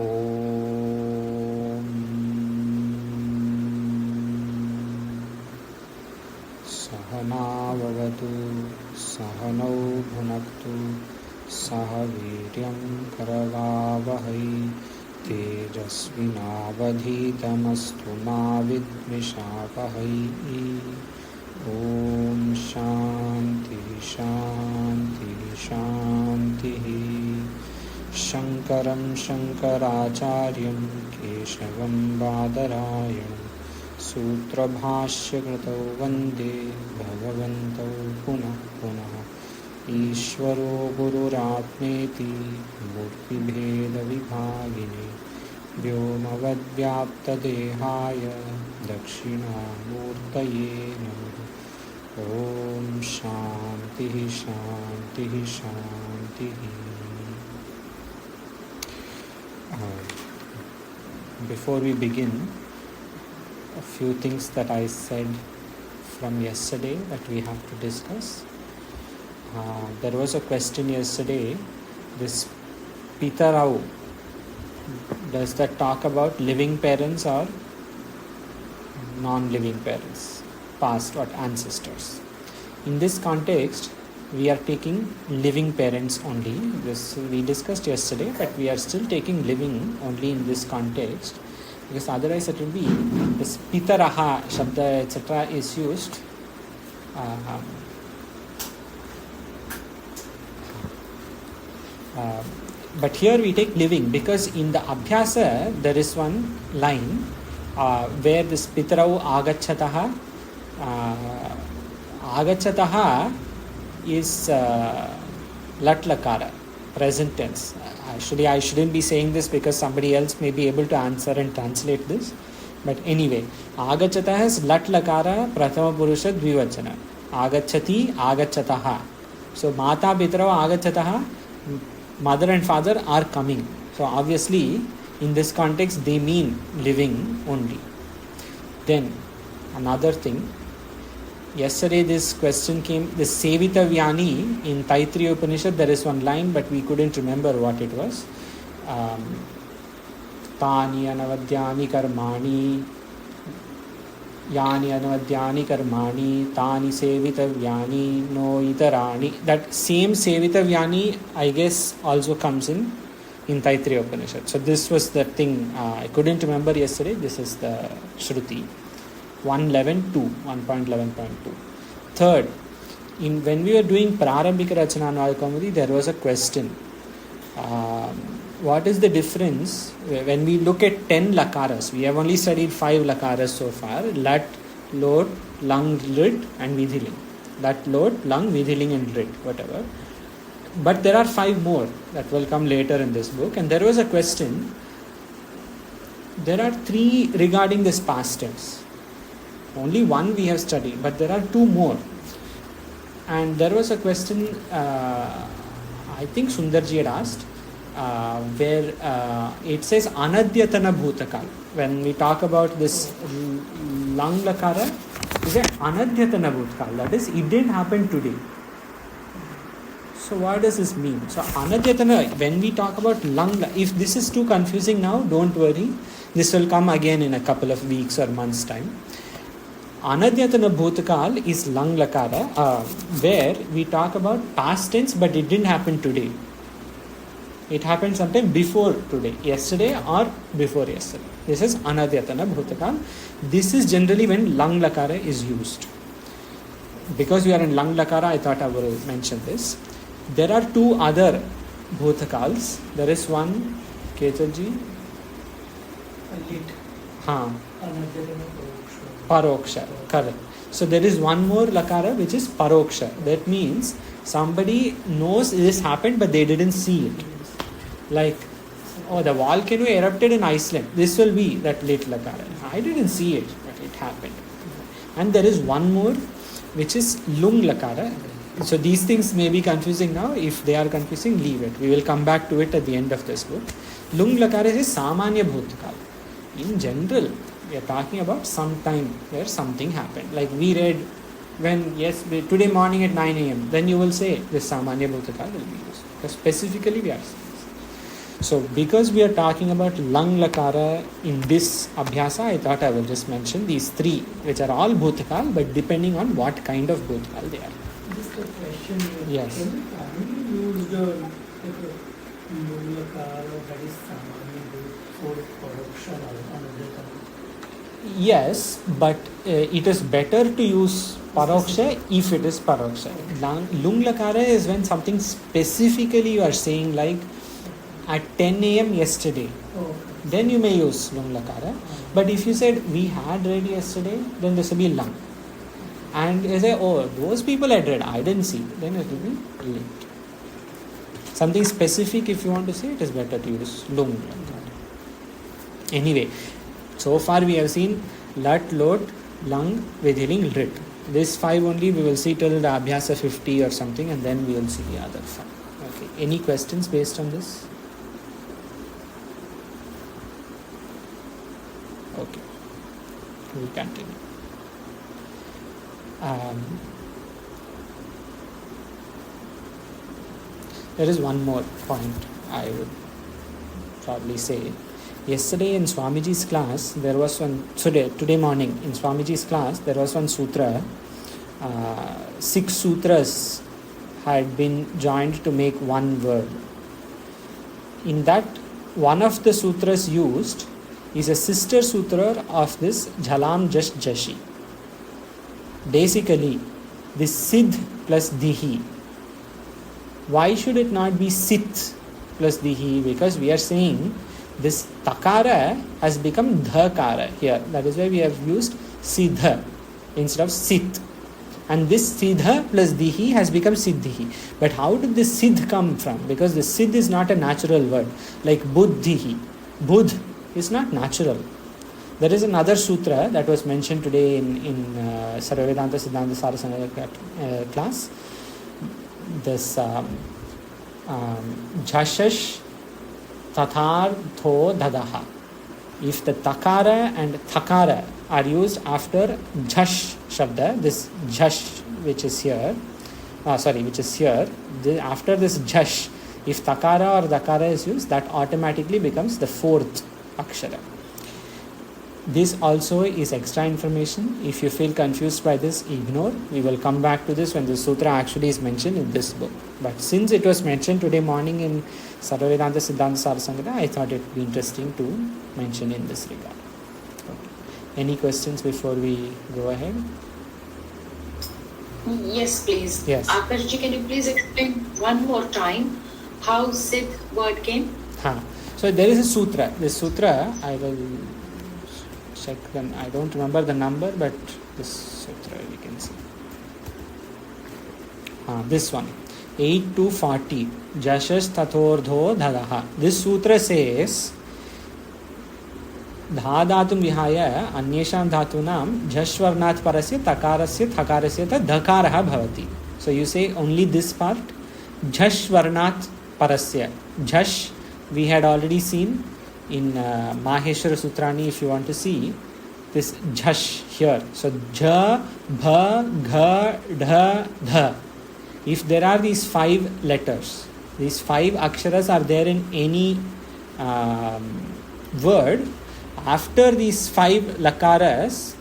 ॐ सहनाववतु सहनौ भुनक्तु सह वीर्यं करवावहै तेजस्विनावधीतमस्तु मा विद्विषावहै। ॐ शान्ति शान्ति शान्तिः। शङ्करं शङ्कराचार्यं केशवं बादरायणं सूत्रभाष्यकृतौ वन्दे भगवन्तौ पुनः पुनः। ईश्वरो गुरुरात्मेति मूर्तिभेदविभागिने व्योमवद्व्याप्तदेहाय दक्षिणामूर्तये नमः। ॐ शान्तिः शान्तिः शान्तिः। Before we begin, a few things that I said from yesterday that we have to discuss. There was a question yesterday, this Pitarau, does that talk about living parents or non-living parents, past or ancestors? In this context, we are taking living parents only. This we discussed yesterday, but we are still taking living only in this context, because otherwise it will be this pitaraha shabda etc. is used. But here we take living because in the abhyasa there is one line where this pitarau agachataha agachataha is lat lakara, present tense. Actually, I shouldn't be saying this because somebody else may be able to answer and translate this. But anyway, agachata is lat lakara prathama purusha dvivachana. Agachati agachataha. So mata pitarau agachataha, mother and father are coming. So obviously, in this context, they mean living only. Then another thing. Yesterday this question came, this Sevita Vyani in Taittiriya Upanishad, there is one line but we couldn't remember what it was. Tani anavadyani karmani yani anavadyani karmani tani Sevita Vyani no itarani. That same Sevita Vyani I guess also comes in Taittiriya Upanishad. So this was the thing I couldn't remember yesterday. This is the Shruti. 1.11.2. Third, when we were doing Prarambhika Rachana Kaumudi, there was a question. What is the difference when we look at 10 lakaras? We have only studied 5 lakaras so far. Lat, Lot, Lang, Lit and Vidhiling. Lat, Lot, Lang, Vidhiling and Lit, whatever. But there are 5 more that will come later in this book. And there was a question. There are 3 regarding this past tense. Only 1 we have studied, but there are 2 more. And there was a question, I think Sundarji had asked, where it says Anadyatana Bhutakal. When we talk about this Lang Lakara, it is Anadyatana Bhutakal. That is, it didn't happen today. So what does this mean? So Anadyatana, when we talk about Lang, if this is too confusing now, don't worry. This will come again in a couple of weeks or months' time. Anadyatana Bhutakal is Lang Lakara, where we talk about past tense, but it didn't happen today. It happened sometime before today, yesterday or before yesterday. This is Anadyatana Bhutakal. This is generally when Lang Lakara is used. Because we are in Lang Lakara, I thought I will mention this. There are 2 other Bhutakals. There is one, Ketalji. Paroksha, correct. So there is one more lakara which is paroksha. That means somebody knows this happened but they didn't see it. Like, the volcano erupted in Iceland. This will be that late lakara. I didn't see it, but it happened. And there is one more which is lung lakara. So these things may be confusing now. If they are confusing, leave it. We will come back to it at the end of this book. Lung lakara is samanya bhutakal. In general, we are talking about some time where something happened. Like we read when, today morning at 9 a.m., then you will say this Samanya Bhutakal will be used. Because specifically we are saying this. So because we are talking about lung lakara in this abhyasa, I thought I will just mention these three, which are all bhutakal, but depending on what kind of bhutakal they are. Just a question here. Yes. Can you use the lung lakara that is samanya for production or another time? Yes, but it is better to use paroksha if it is paroksha. Lung lakara is when something specifically you are saying, like at 10 a.m. yesterday, then you may use lung lakara. But if you said we had read yesterday, then this will be lung. And you say, oh, those people had read, I didn't see, then it will be late. Something specific, if you want to say, it is better to use lung lakara. Anyway, so far we have seen lat, lot, lung, vidhiling, rit. This 5 only we will see till the abhyasa 50 or something, and then we will see the other 5. Okay. Any questions based on this? Okay. We continue. There is one more point I would probably say. Yesterday in Swamiji's class, there was one, today morning in Swamiji's class, there was one sutra. 6 sutras had been joined to make one word. In that, one of the sutras used is a sister sutra of this Jhalam Just Jashi. Basically, this Siddh plus Dihi. Why should it not be Sit plus Dihi? Because we are saying this Takara has become Dhakara here. That is why we have used Siddha instead of Sit. And this Siddha plus Dihi has become Siddhihi. But how did this Siddh come from? Because the Siddh is not a natural word. Like Buddhihi. Buddh is not natural. There is another sutra that was mentioned today in Sarva Vedanta Siddhanta Sarasanga class. This Jashash Tathar Tho Dadaha. If the Takara and Thakara are used after Jash Shabda, this Jash which is here, after this Jash, if Takara or Dakara is used, that automatically becomes the 4th Akshara. This also is extra information. If you feel confused by this, ignore. We will come back to this when the sutra actually is mentioned in this book. But since it was mentioned today morning in Sarva Vedanta Siddhanta Sarasanga, I thought it would be interesting to mention in this regard. Okay. Any questions before we go ahead? Yes, please. Yes. Akashji, can you please explain one more time how Siddh word came? So there is a sutra. This sutra, I will check them. I don't remember the number, but this sutra we can see. This one. 8 to 40. Jashash Tathordho Dhadaha. This sutra says Dhadatum Vihaya Anyesham Dhatunam Jashvarnat Parasya Takarasya Thakarasya Dhakaraha Bhavati. So you say only this part. Jashvarnat Parasya. Jash we had already seen in Maheshwara Sutrani. If you want to see this Jash here. So Ja, Bha, Gha, Dha, Dha. If there are these 5 letters, these 5 aksharas are there in any word, after these 5 lakaras,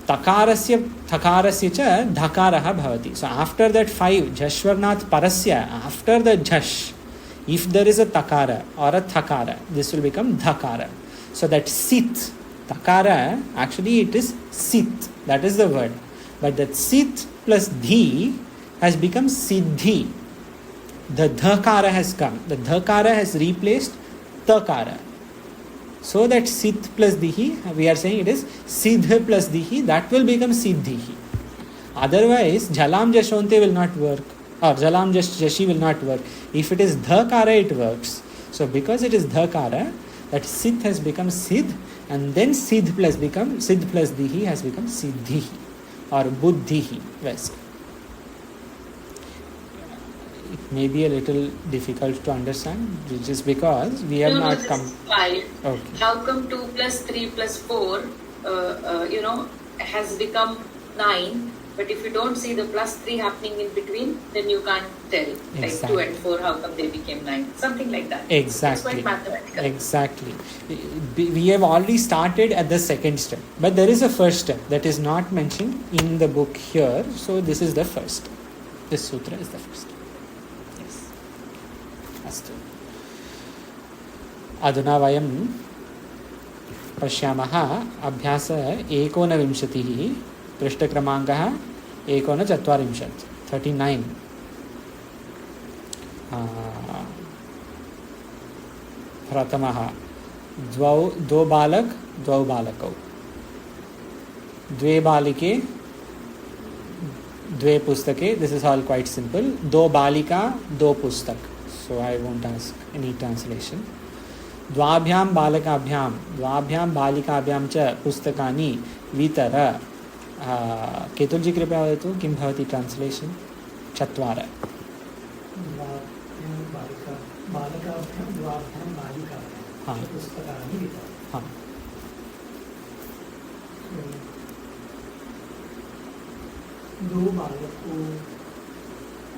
takarasya, thakarasya cha dhakaraha bhavati. So after that 5, jashvarnat parasya, after the jash, if there is a takara or a thakara, this will become dhakara. So that sit, takara, actually it is sit, that is the word. But that sit plus dhi has become siddhi. The dhakara has come. The dhakara has replaced takara. So that sit plus dihi, we are saying it is siddha plus dihi, that will become siddhihi. Otherwise, jhalam jashonte will not work, or jalam jashi will not work. If it is dhakara, it works. So because it is dhakara, that sit has become siddh, and then siddh plus dihi has become siddhihi or buddhihi. It may be a little difficult to understand, which is because we have not come. 5. Okay. How come 2 plus 3 plus 4, has become 9? But if you don't see the +3 happening in between, then you can't tell. Like Exactly. 2 and 4, how come they became 9? Something like that. Exactly. It's quite mathematical. Exactly. We have already started at the second step, but there is a first step that is not mentioned in the book here. So this is the first. This sutra is the first. Yes. Astu. Aduna vayam पश्यामः अभ्यास 19 पृष्ठक्रमाङ्कः 39 39 प्रथमः द्वौ बालक द्वौ बालकौ द्वे बालिके द्वे पुस्तके this is all quite simple दो बालिका दो पुस्तक so I won't ask any translation द्वाभ्यां बालिकाभ्यां च पुस्तकानि वितर केतुलजी कृपया वदतु किं भवति ट्रांसलेशन 4 हाँ हाँ दो बालकों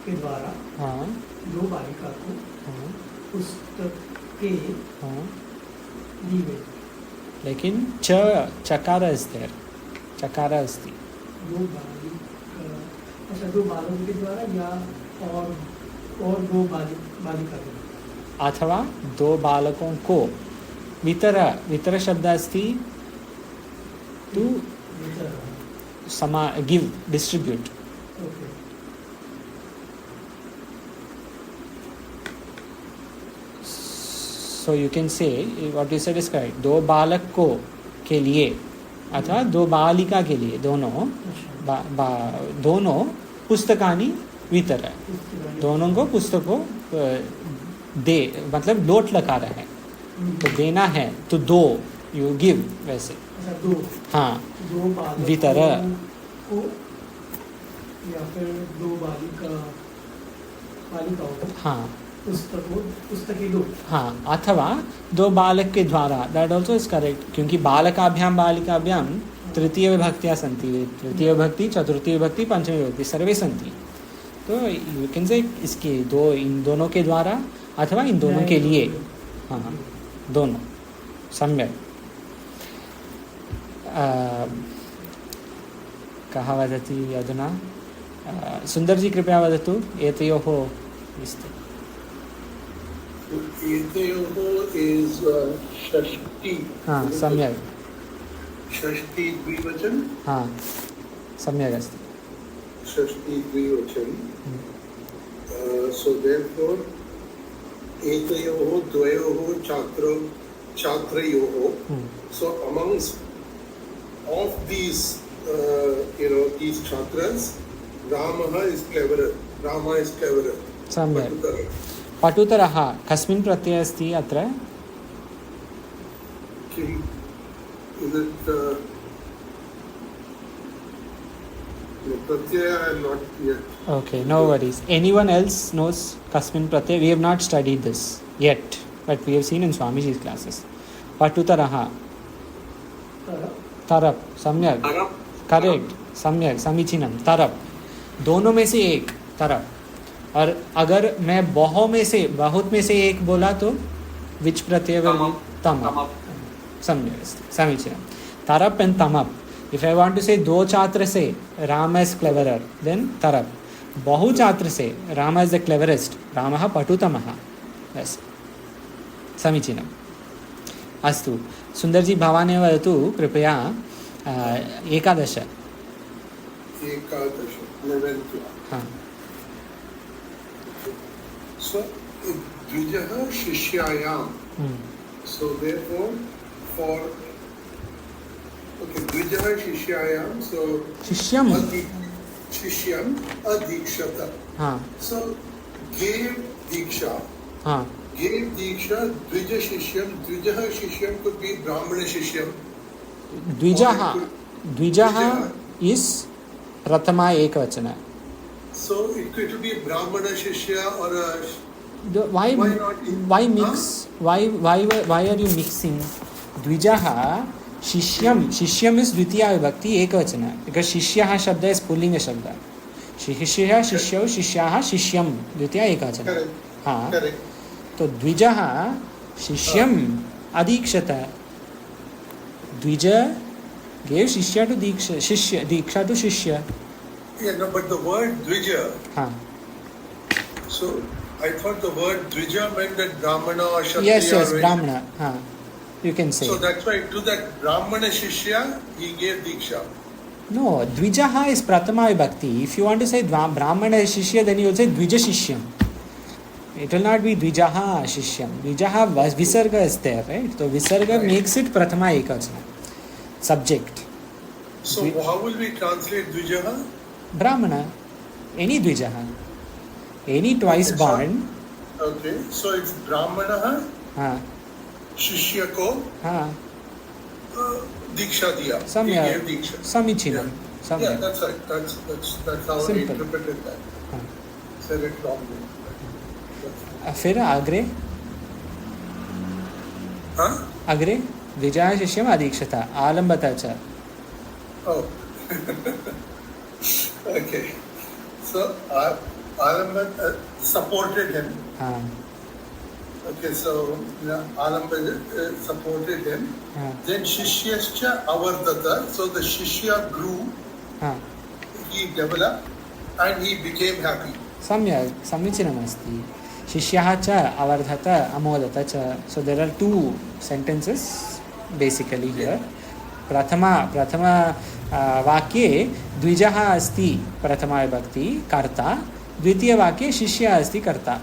के द्वारा हाँ दो बालिका को हाँ पुस्तकें हाँ दी गई लेकिन चकार इज देयर चकार अस्ति दो बालिका अच्छा दो बालकों के द्वारा या और दो बालिका के द्वारा अथवा दो बालकों को वितर शब्द अस्ति to give distribute okay so you can say what you said is correct दो बालक को के लिए अथवा दो बालिका के लिए दोनों पुस्तकानि वितर दोनों को पुस्तकों दे मतलब लोट लगा रहा है तो देना है तो दो यू गिव वैसे अच्छा दो हाँ दो बालकों वितर को या फिर दो बालिकाओं को हाँ पुस्तकें दो हाँ अथवा दो बालक के द्वारा दैट ऑल्सो इज करेक्ट क्योंकि बालिकाभ्यां तृतीय विभक्तियां सन्ति तृतीय विभक्ति चतुर्थी विभक्ति पंचमी विभक्ति सर्वे सन्ति तो यू कैन से इसके इन दोनों के द्वारा अथवा इन दोनों के लिए हाँ दोनों सम्यक कः वदति अधुना सुन्दरजी कृपया वदतु एतयोः विस्तृ एतयोः is षष्ठी हाँ सम्यक् षष्ठी द्विवचन हाँ सम्यक् अस्ति षष्ठी द्विवचन so therefore एतयोः द्वयोः छात्रयोः so amongst of these these chhatras Rama is cleverer सम्यक् पटुतरः कस्मिन् प्रत्यये अस्ति अत्र किं is it pratyaya I am not yet okay no worries anyone else knows kasmin pratyaya we have not studied this yet but we have seen in Swamiji's classes patutarah tarap samyak correct samyak samichinam tarap दोनों में से एक तरप और अगर मैं बहुत में से एक बोला तो which Pratyaya will be tamap samyak samichinam tarap and tamap if I want to say दो छात्र से Rama is cleverer then tarap बहु छात्र से Rama is the cleverest Ramah पटुतमः yes समीचीनम् अस्तु सुन्दरजी भवानेव वदतु कृपया 11 हाँ so द्विजः शिष्यायां so therefore for okay द्विजः शिष्यायां so शिष्यम शिष्यम अदीक्षत हाँ so gave दीक्षा हाँ gave दीक्षा द्विज शिष्यम could be ब्राह्मण शिष्यम द्विजः is प्रथमा एकवचन so it could be ब्राह्मण शिष्य or why not why mix why are you mixing द्विजः शिष्यम, शिष्यम इज द्वितीया विभक्ति एकवचन, बिकॉज शिष्यः शब्द इज पुल्लिंग शब्द. शिष्यः शिष्यौ शिष्याः शिष्यम द्वितीया एकवचन. Correct. हाँ, Correct. तो द्विजः शिष्यम अदीक्षत. द्विज gave शिष्य to दीक्षा, शिष्य दीक्षा to शिष्य. Yeah, no, but the word Dvija, हाँ, so I thought the word Dvija meant that Brahmana or Kshatriya. yes, or Vaishya. Brahmana. हाँ, you can say. So that's why to that Brahmana Shishya, he gave Diksha. No, Dvijaha is Pratama Vibhakti. If you want to say Brahmana Shishya, then you will say Dvija Shishyam. It will not be Dvijaha Shishyam. Dvijaha Visarga is there, right? So Visarga Right. makes it Pratama Ekavachana. Subject. So how will we translate Dvijaha? Brahmana. Any Dvijaha. Any twice Okay, so- born. Okay, so it's Brahmana हाँ, Shishya ko हाँ, Diksha diya. He Samya, gave Diksha. Samichinam. Yeah, Samya. that's right. That's how Simple. I interpreted that. हाँ. Said it wrongly. That's- फिर agro Huh? अग्रे द्विजः शिष्यम् अदीक्षत आलम्बत च. Oh. Okay. So Alambat supported him. हाँ, Okay, so Alambat supported him. हाँ, Then Shishyascha avardata. So the Shishya grew, हाँ. he developed, and he became happy. सम्यक्, समीचीनमस्ति. शिष्यः च अवर्धत अमोदत च. So there are two sentences basically here. प्रथम वाक्ये द्विजः अस्ति प्रथमा विभक्ति कर्ता, द्वितीयवाक्ये शिष्यः अस्ति कर्ता.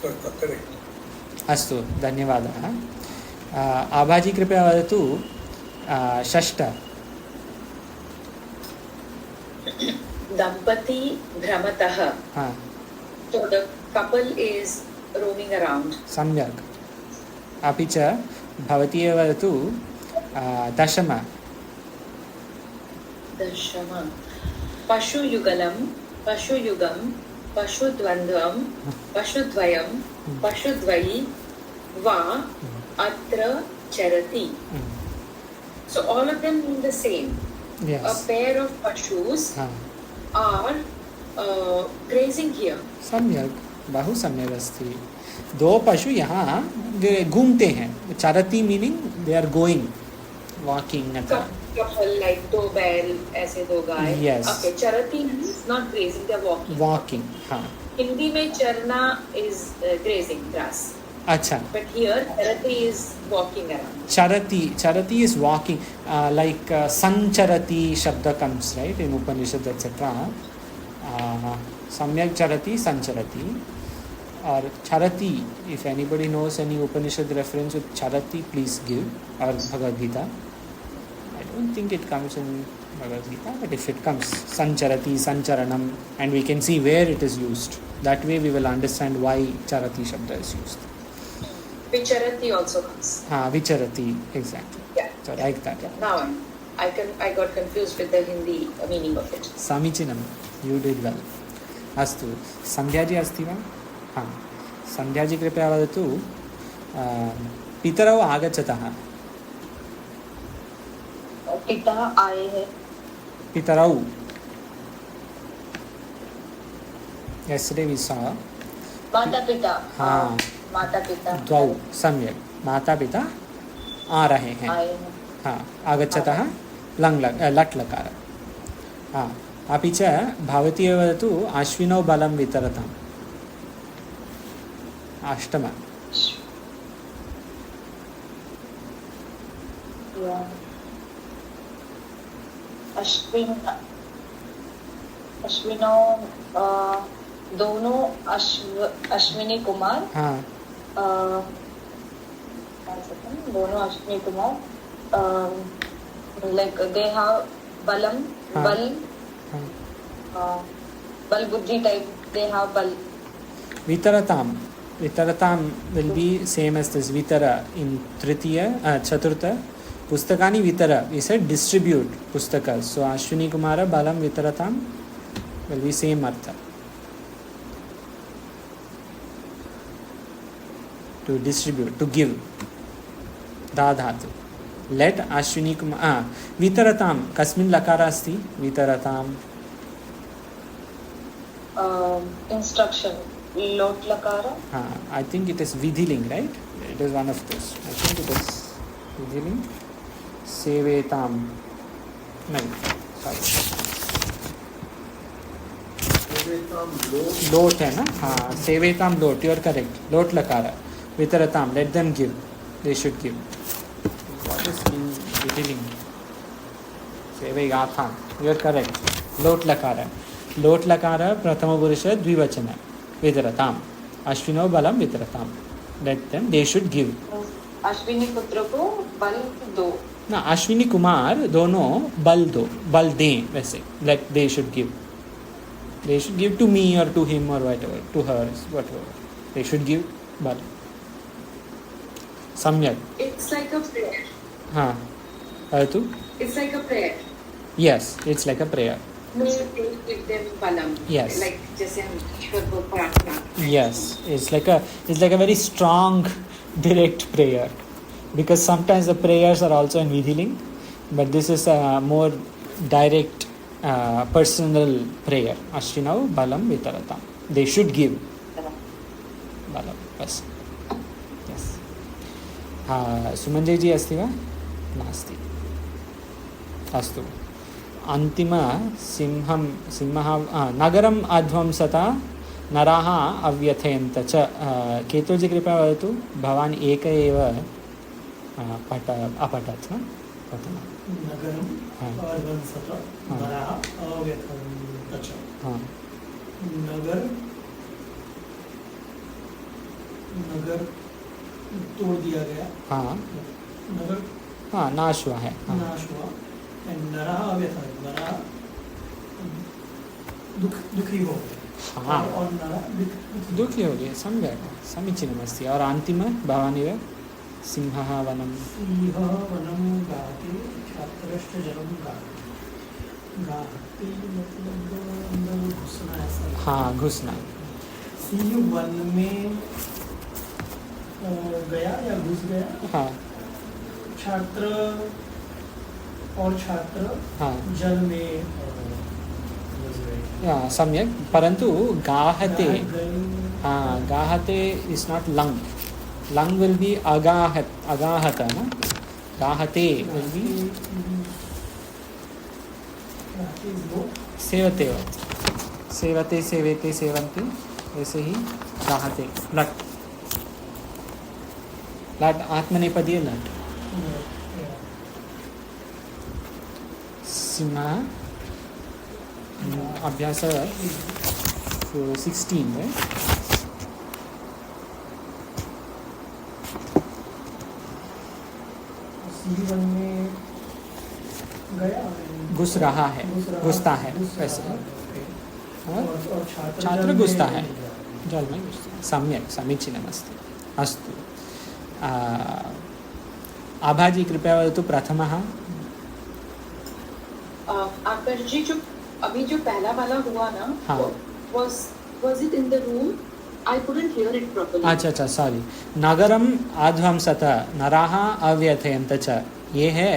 Karta, correct. अस्तु, धन्यवादः. आभाजी कृपया वदतु षष्ठ. Dampati Brahmatah. हाँ, So the couple is roaming around. सम्यक्. अपि च भवती एव वदतु दशम. Dashama. Pashuyugalam, Pashuyugam, Pashudvandvam, Pashudvayam, Pashudvayi, Va, Atra Charati. So all of them mean the same. A Yes. pair of Pashus हाँ, are grazing here. सम्यक, बहु सम्यक अस्ति. दो पशु यहाँ घूमते हैं. चरती meaning they are going, walking. Couple like दो बैल ऐसे दो गाय. Yes. Okay, charati means not grazing, they are walking. Walking. हाँ, Hindi में charna is grazing grass, अच्छा. but here charati is walking around. Charati is walking. Like sancharati shabda comes, right, in Upanishad, etc. Samyak charati, sancharati. Or charati, if anybody knows any Upanishad reference with charati, please give. Or Bhagavad Gita. I don't think it comes in Bhagavad Gita, but if it comes, sancharati, sancharanam, and we can see where it is used. That way we will understand why charati shabda is used. Vicharati also comes. Vicharati, exactly. Yeah. So like that. Now I got confused with the Hindi meaning of it. Samichinam, you did well. अस्तु, संध्याजी अस्ति वा? हाँ, संध्याजी कृपया वदतु पितरौ आगच्छतः. पिता आए हैं. पितरौ. Yesterday we saw माता पिता. हाँ. माता पिता द्वौ. सम्यक्. माता पिता आ रहे हैं. आए हैं. हाँ, आगच्छतः लट् लकार. हाँ, अपि च भवती एव वदतु अश्विनौ बलं वितरताम्. अष्टम. अश्विनो दोनों अश्विनी कुमार. हाँ, दोनों Ashwini Kumar like they have balam, हाँ. bal buddhi type. They have bal. Vitaratam. Vitaratam will be same as this vitara in tritiya, chaturtha. Pustakani vitara. We said distribute pustakas. So Ashwini Kumara balam vitaratam will be same artha. To distribute, to give. Da dhatu. लेट् अश्विनी कुमार वितरतां कस्मिन् लकार अस्ति वितरतां Instruction. Lot lakara. I think it is vidhiling, right? It is one of those. I think it is vidhiling. Sevetam. No, sorry. Sevetam lot. Lot है ना? हाँ, sevetam lot. You are correct. Lot lakara. Vitaratam. Let them give. They should give. What is vidhiling? Seveyatham. You are correct. Lot lakara. Lot lakara prathama purusha dvivachana. Vitaratam. Ashwino balam vitaratam. Let them. They should give. Ashwini पुत्र को बल दो. ना अश्विनी कुमार दोनों बल दो बल दें वैसे like they should give to me or to him or whatever to her whatever they should give bal सम्यक. It's like a prayer. हाँ अतु It's like a prayer. yes it's like a prayer. May they give them balam. Yes. Like जैसे हम ईश्वर को प्रार्थना. Yes it's like a very strong direct prayer because sometimes the prayers are also in vidhiling but this is a more direct personal prayer. Ashwinau balam vitaratam. They should give balam. Yes. Yes. सुमञ्जय जी अस्ति वा नास्ति. अस्तु अन्तिम सिंहः नगरम् अध्वंसता नराः अव्यथयन्त च. केतुजी कृपया वदतु भवान् एक एव अपठत् न प्रथमं. नगरम् अध्वंसत नराः अव्यथयन्त च. नगर तोड़ दिया गया. नगर नाश हुआ है. नाश हुआ. नराः अव्यथयन्त. नराः दुखी हो गए. हाँ और नराः दुखी हो गए. सम्यक् समीचीनमस्ति. और अन्तिम भवानेव सिंहः वनं. सिंहः वनं गाति छात्रश्च जलं गाति. गाति मतलब अंदर घुसना ऐसा. हाँ घुसना. सिंह वन में गया या घुस गया. हाँ छात्र हाँ जल में घुस गए. सम्यक्. परन्तु गाहते. हाँ गाहते इज नॉट लंग. लंग विल बी अगाहत ना. गाहते विल बी सेवते सेवेते सेवन्ते ऐसे ही गाहते. लट आत्मनेपदीय लट. सीमा अभ्यास 16 है. वन में गया. घुस रहा है. घुसता है वैसे. और छात्र घुसता है जल में घुसता. सम्यक् समीचीनमस्ति. अस्तु आभाजी कृपया वदतु प्रथमः. आकाश जी जो अभी जो पहला वाला हुआ ना. हाँ. was it in the room? I couldn't hear it properly. अच्छा सॉरी. नगरम अध्वंसत नराः अव्यथयन्त च. ये है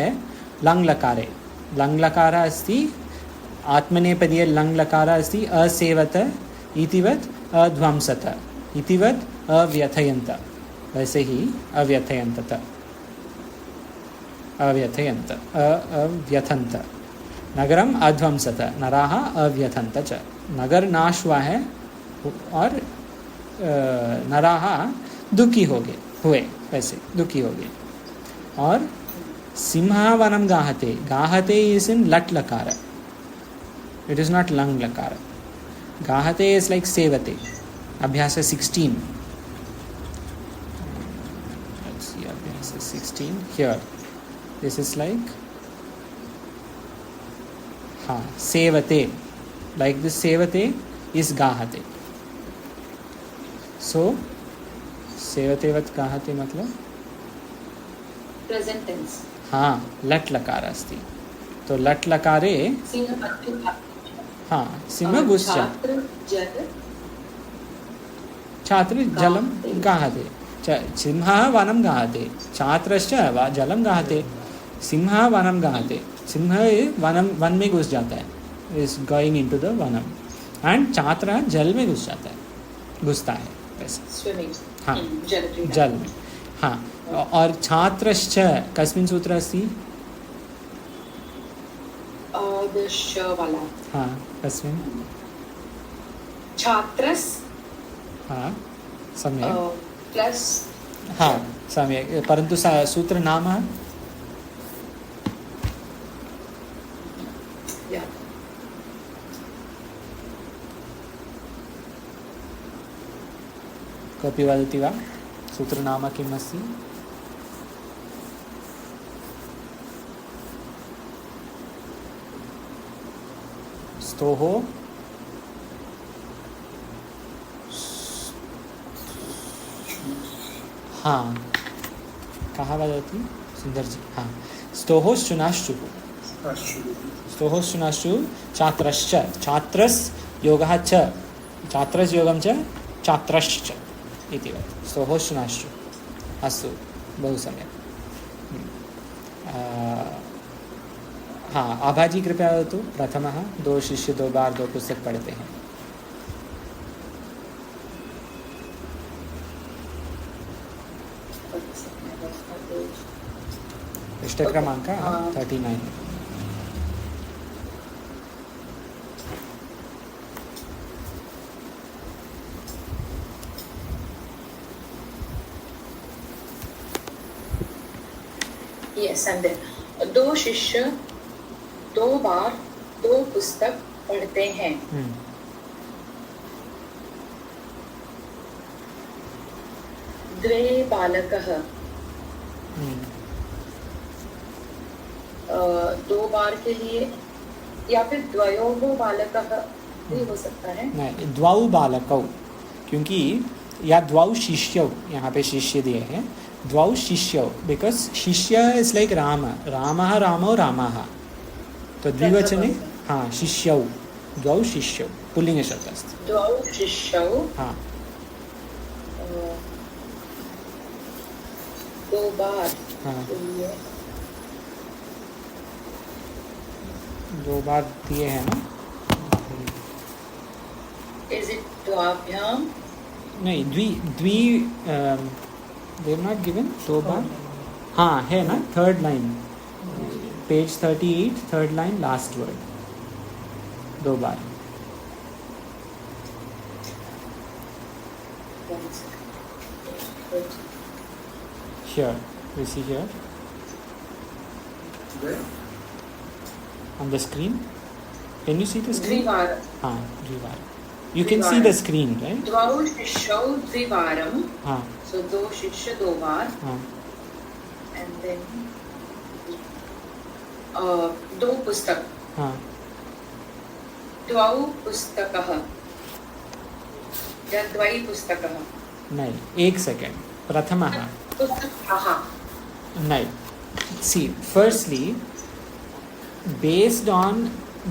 लंग लकारे. लंग लकार अस्ति आत्मनेपदीय लंग लकार अस्ति असेवत इतिवत् अध्वंसत इतिवत् अव्यथयन्त. वैसे ही अव्यथयन्त अव्यथन्त. नगरम अध्वंसत नराः अव्यथन्त च. नगर नाश हुआ है और नराः दुखी हुए वैसे दुखी हो गए. और सिंहः वनं गाहते. गाहते इज इन लट लकार. इट इज नॉट लंग लकार. गाहते इज लाइक सेवते. अभ्यास 16. Let's see अभ्यास 16 here. This is like sevate. Like this sevate is gahate. So सेवतेवत् गाहते मतलब प्रेजेंट टेंस. लट लकार अस्ति. तो लट लकारे सिंह घुस्य. छात्र जलं गाहते. सिंहः वनं गाहते. छात्रश्च जलं गाहते. सिंह वनम गहते, सिंह वन में घुस जाता है, इज गोइंग इनटू द वनम, एंड छात्र जल में घुस जाता है, घुसता है वैसे। Swimming. हाँ, जल क्रीडा. जल में। हाँ, और छात्रश्च कस्मिन् सूत्र अस्ति? The sh वाला. हाँ, कस्मिन्? छात्रस. हाँ, सम्यक्। Plus. हाँ, सम्यक्, परन्तु सूत्र नाम? Yeah. कोऽपि वदति वा? सूत्रनाम किम् अस्ति? स्तोः हाँ, कः वदति? सुन्दर जी। हाँ, स्तोः शुनाश्चुः, स्तोः शुनाश्चु छात्रश्च, छात्रस् योगः च, छात्रस् योगं च छात्रश्च इति वदति। स्तोः शुनाश्चु। अस्तु, बहु सम्यक्। हाँ, आभाजी कृपया वदतु। प्रथमः, दो शिष्य दो बार दो पुस्तक पढ़ते हैं। पृष्ठ क्रमांक 39। Yes, and then दो शिष्य दो बार दो पुस्तक पढ़ते हैं। द्वे बालकः, दो बार के लिए, या फिर द्वयोः बालकः भी हो सकता है। नहीं, द्वौ बालकौ, क्योंकि या द्वौ शिष्यौ, यहाँ पे शिष्य दिए हैं, द्वौ शिष्यौ, बिकॉज शिष्य इज लाइक राम, रामः रामौ रामाः, तो द्विवचने हाँ शिष्यौ, द्वौ शिष्यौ पुल्लिंग शब्द अस्ति। द्वौ शिष्यौ, हाँ, दो बार, हाँ, दो बार दिए हैं ना। इज इट द्वाभ्याम? नहीं, द्वि दे नॉट गिवन दो बार। हाँ, है ना, third line, page 38, third line, last word, दो बार। Here, we see here on the screen. Can you see the screen? द्विवार। हाँ, द्विवार। You can see the screen, right? द्वौ शिष्यौ द्विवारम। हाँ, So दो शिष्य दो बार, हाँ, and then दो पुस्तक, हाँ, द्वौ पुस्तकः या द्वै पुस्तकः। नहीं, एक सेकेंड, प्रथमः, पुस्तकः। नहीं, see, firstly, based on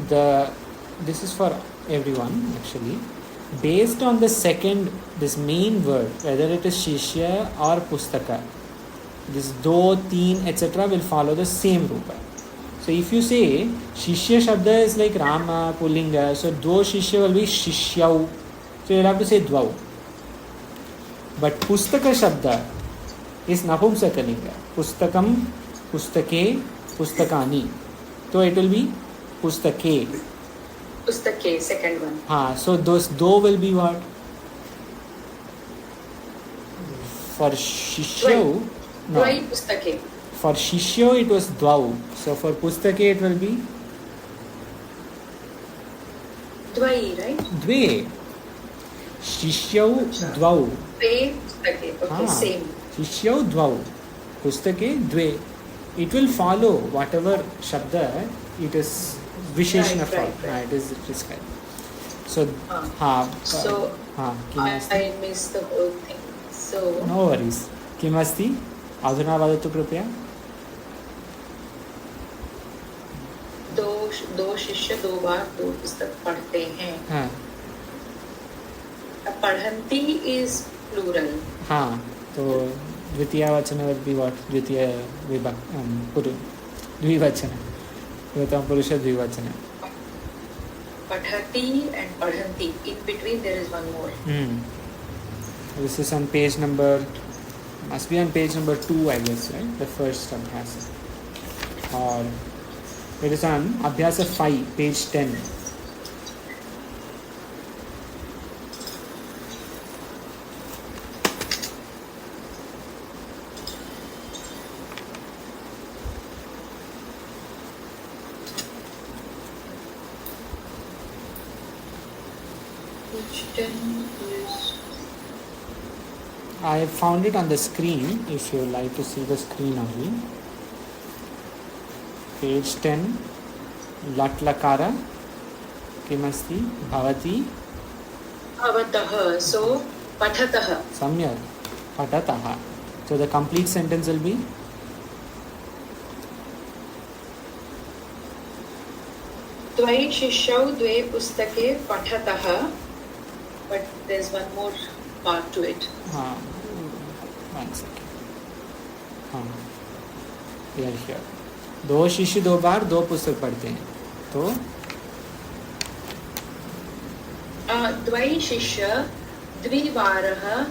the, this is for everyone actually, based on the second, this main word, whether it is shishya or pustaka, this do, teen, etc. will follow the same rupa. So if you say shishya shabda is like Rama, Pullinga, so do shishya will be shishyau, so you'll have to say dvau. But pustaka shabda is napumsakalinga, pustakam, pustake, pustakani, so it will be pustake. पुस्तके, second one. हाँ, so those do will be what? For shishyo, द्वै no. पुस्तके। For shishyo it was dvau. So for pustake it will be द्वै, right? dve. Shishyo dvau. द्वे पुस्तके, okay, हाँ, same. shishyo dvau. Pustake dve. It will follow whatever shabda it is visheshana for. Right. It is prescribed. So So हाँ, I missed the whole thing. So no worries. किम् अस्ति? अधुना वदतु कृपया। दो शिष्य दो बार दो पुस्तक पढ़ते हैं। हाँ, पढ़न्ति is plural. हाँ, तो द्वितीय वचन will be what? द्वितीय विभक्ति पुरुष द्विवचन प्रथम पुरुष द्विवचन Padhati and Padhanti. In between there is one more. This is on page number, must be on page number 2, I guess, right? The first abhyasa. Or it is on abhyasa 5, page 10. Page 10 is... I have found it on the screen, if you would like to see the screen only. Page 10, lat lakara, kimasti, bhavati. Bhavatah. So, Pathatah. Samyak, patataha. So the complete sentence will be Dvai Shishau Dve Pustake Pathatah. But there's one more part to it. one second. Here. दो शिष्य 2 बार 2 पुस्तक पढ़ते हैं तो Dvai Shishya Dvivarah.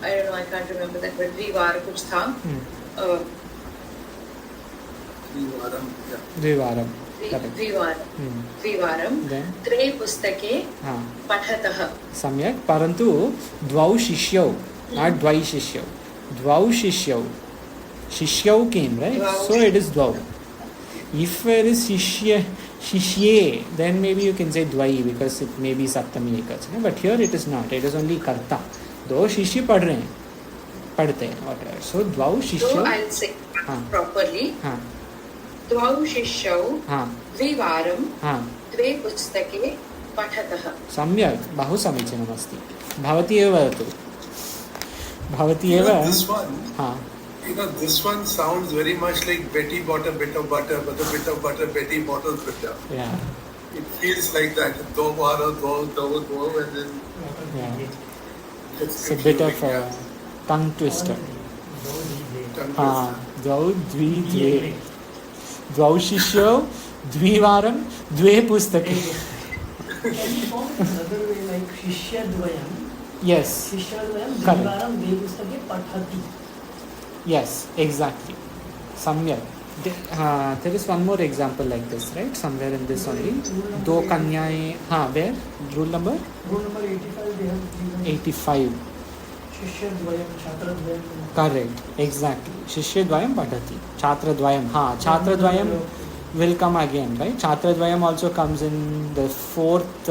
I don't know, I can't remember that word. Dvivar kuch tha. द्विवारम Dvivaram. Then? Tre Pustake Pathatah. सम्यक परंतु द्वौ शिष्यौ not द्वै शिष्यौ द्वौ शिष्यौ शिष्यौ came right so it is द्वौ if it is shishye then maybe you can say द्वै because it may be saptami ekachana but here it is not it is only karta दो शिष्य पढ़ते हैं whatever so द्वौ शिष्यौ So I'll say properly. Dvau Shishau Dvivaram Dve Pustake Pathatah. सम्यक बहु समीचीनमस्ति भवती एव वदतु भवती एव This one, this one sounds very much like Betty bought a bit of butter, but a bit of butter, Betty bought a bitter. yeah It feels like that. Do, and then it's a bit of a tongue twister द्वौ द्वे द्वौ शिष्यौ द्विवारं द्वे पुस्तके Another way like Shishya Dvayam. yes Shishya Dvayam Correct. Dvivaram Dve Pustake Pathati. yes exactly सम्यक there is one more example like this right somewhere in this only दो कन्याएं where rule number Rule number 85 they have given 85 Shishya Dvayam Chhatra Dvayam. correct exactly शिष्यद्वयं पठति छात्रद्वयं छात्रद्वयं will come again right छात्रद्वयम also comes in the 4th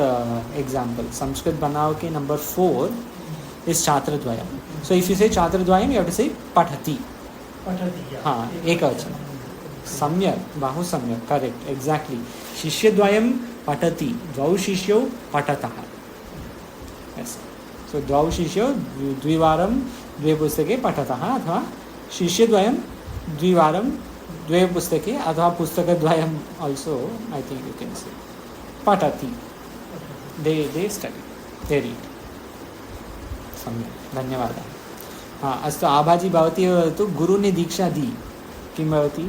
example Sanskrit Banao ke number 4 is छात्रद्वयम so if you say छात्रद्वयम you have to say पठति एकवचन सम्यक बहु सम्यक correct exactly शिष्यद्वयं पठति द्वौ शिष्यौ पठतः yes so द्वौ शिष्यौ द्विवारं द्वे पुस्तके पठतः अथवा शिष्यद्वयं द्विवारं द्वे पुस्तके अथवा पुस्तकद्वयं also I think you can say पठति they study they read सम्यक् धन्यवादः अस्तु आभाजी भवती एव वदतु गुरुने दीक्षा दी किं भवति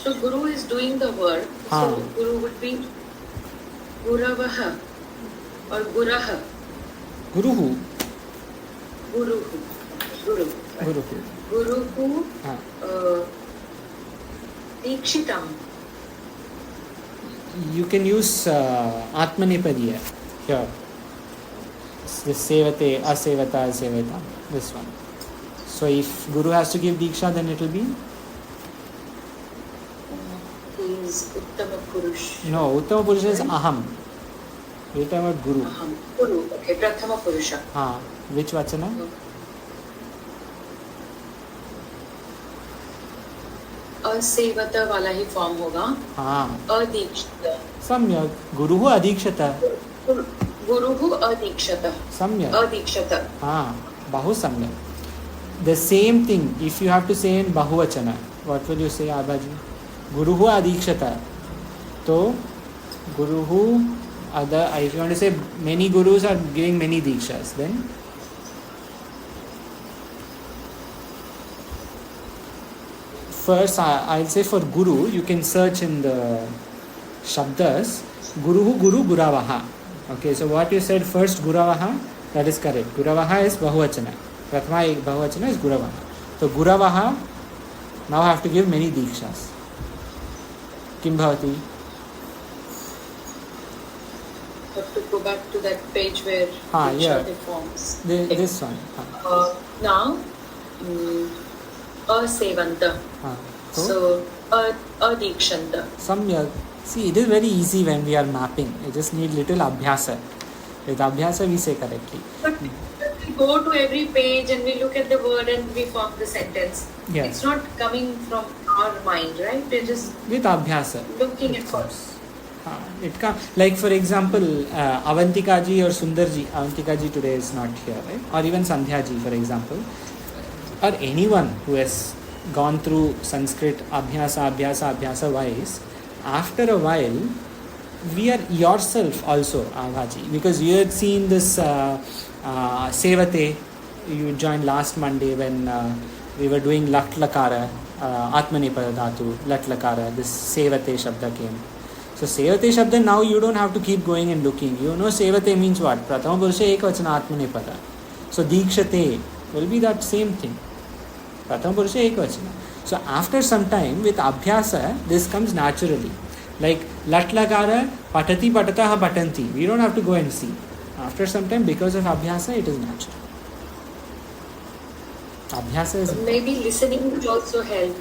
So Guru is doing the work. So Guru would be Guravah or Gurah. गुरुः Guruhu. Guruhu Dikshitam. You can use Atmanepadiya here. This sevate, asevata, asevata. This one. So if Guru has to give Diksha, then it will be? He is Uttama Purush. No, Uttama Purusha is Aham. We talk about Guru. Aham. Guru. Okay, Prathama Purusha. Which vachana? असेवता वाला ही form होगा अदीक्षित सम्यक गुरुः अदीक्षत गुरुः अदीक्षत सम्यक अदीक्षत बहु सम्यक the same thing if you have to say in bahuvachana what will you say Abhaji guruhu adikshata so guruhu other if you want to say many gurus are giving many dikshas then first I'll say for Guru, you can search in the Shabdas, Guru Guravaha. Okay, so what you said first, Guravaha, that is correct. Guravaha is Bahuvachana. Prathama Bahuvachana is Guravaha. So Guravaha, now I have to give many Dikshas. Kim Bhavati? Have to go back to that page where yeah. the forms. This one. Now, Asevanta. So, Adikshanta. Samyak. See, it is very easy when we are mapping. You just need little abhyasa. With abhyasa, we say correctly. But we go to every page and we look at the word and we form the sentence. Yeah. It's not coming from our mind, right? We're just With abhyasa. looking at words. It comes, like for example, Avantika ji or Sundar ji. Avantika ji today is not here, right? Or even Sandhya ji, for example. Or anyone who has gone through Sanskrit abhyasa wise, after a while, we are yourself also Avaji, because you had seen this Sevate. You joined last Monday when we were doing Lat Lakara, Atmanepada Dhatu, Lat Lakara, this Sevate Shabda came. So Sevate Shabda, now you don't have to keep going and looking. You know Sevate means what? Prathama Purusha Ekvachana Atmanepada. So Dikshate will be that same thing. Prathama Purusha Ekvachana. So after some time with abhyasa, this comes naturally. Like Lat Lakara, Patati Patataha Patanti. We don't have to go and see. After some time, because of abhyasa, it is natural. Abhyasa is... Maybe listening will also help.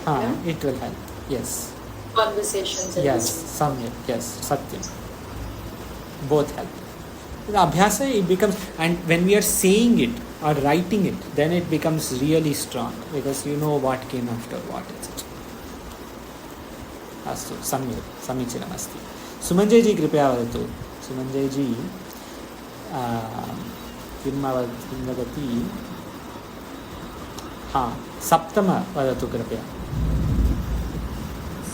It will help. Yes. Conversations and yes, samyak, yes, satyam. Both help. With abhyasa, it becomes... And when we are saying it or writing it, then it becomes really strong because you know what came after what, etc. Astu, samyak, samichinam asti. Sumanjay ji kripaya vadatu. Sumanjay ji, किं वदति? सप्तम वदतु कृपया.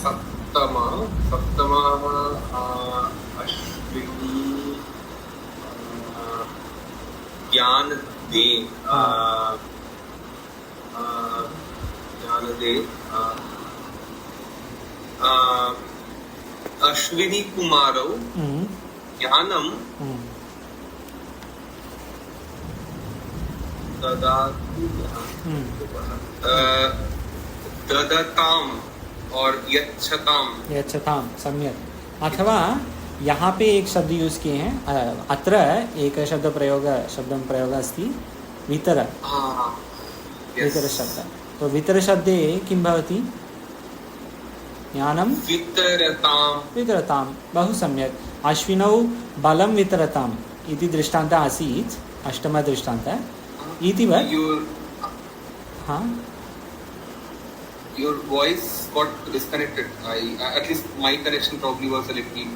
सप्तमः अश्विनी ज्ञानदे अश्विनी कुमारौ ज्ञानम ददताम और यच्छताम सम्यक. अथवा यहाँ पे एक शब्द यूज किए हैं. अत्र एक शब्दं प्रयोग अस्ति वितर. वितर शब्द. तो वितर शब्दे किं भवति? ज्ञानं वितरताम. बहु सम्यक्. अश्विनौ बलं वितरताम इति दृष्टान्तः आसीत्. अष्टम दृष्टान्तः इतिवत्. Your voice got disconnected. At least my connection probably was a little.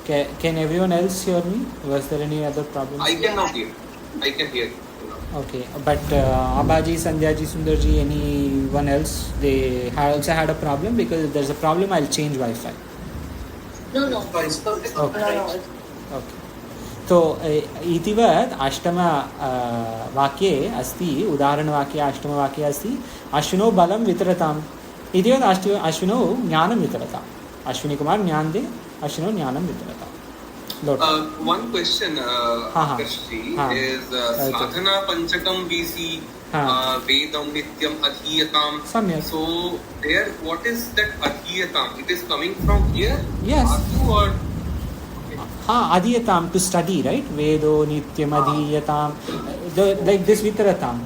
Can everyone else hear me? Was there any other problem? I cannot hear. I can hear. Okay, but Abhaji, Sandhya ji, Sundar ji, anyone else, they also had a problem? Because if there's a problem, I'll change Wi-Fi. No, it's perfect. Okay. तो इतिवत् अष्टम वाक्ये अस्ति, उदाहरणवाक्ये अष्टमवाक्ये अस्ति अश्विनौ बलं वितरताम्. इतिवत् अश्विनौ ज्ञानं वितरताम्. अश्विनी कुमार ज्ञान दे, अश्विनौ ज्ञानं वितरताम्. One question, Krishji, is sadhana panchakam we see vedam nityam adhiyatam. Samyak. So there, what is that adhiyatam? It is coming from here? Yes. Or adhiyatam, to study, right? Vedo nityam adhiyatam. Like this vitaratam.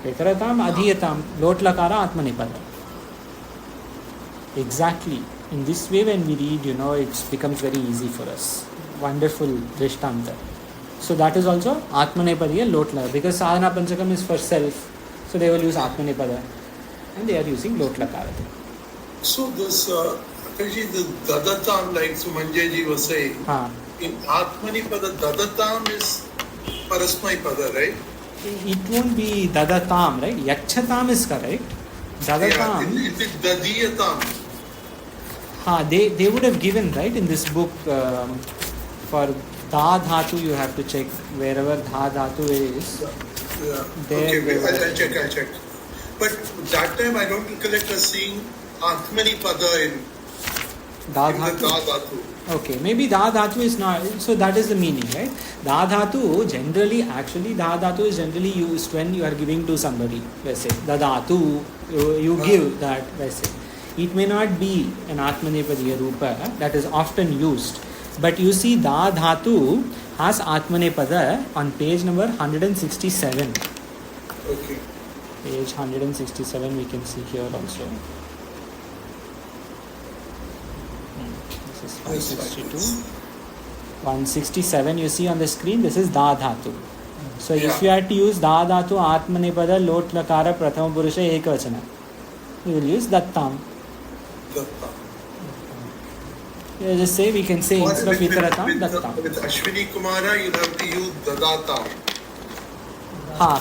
Vitaratam, adhiyatam. Lot lakara atmanepada. Exactly. In this way when we read, it becomes very easy for us. Wonderful drishtanta. So that is also atmanepadya lot lakara. Because sadhana panchakam is for self. So they will use atmanepada. And they are using lot lakara. So this, actually the dadatam, like Sumanjay ji was saying, in Atmanipada, dadatam is Parasmaipada, right? It won't be dadatam, right? Yachatam is correct. Dadatam. Yeah, it is dadiyatam. They would have given, right, in this book, for dha dhatu, you have to check wherever dha dhatu is. Yeah. There Okay, I'll check. But that time I don't recollect us seeing Atmani Pada in Da the Dhatu. Da Dhatu. Okay, maybe Da Dhatu is not, so that is the meaning, right? Da Dhatu generally, actually Da Dhatu is generally used when you are giving to somebody, let's say. Da Dhatu, you give that, let's say. It may not be an Atmanepadiya Rupa that is often used. But you see Da Dhatu has Atmanepada on page number 167. Okay. Page 167 we can see here also. This is 162. 167 you see on the screen, this is Da Dhatu. So if you had to use Da Dhatu Atmanepada Lot Lakara Prathama Purusha Ekavachana, you will use Dattam. Datta. Just say, we can say instead of Vitaratam, Dattam. With Ashwini Kumara, you have to use Dadata.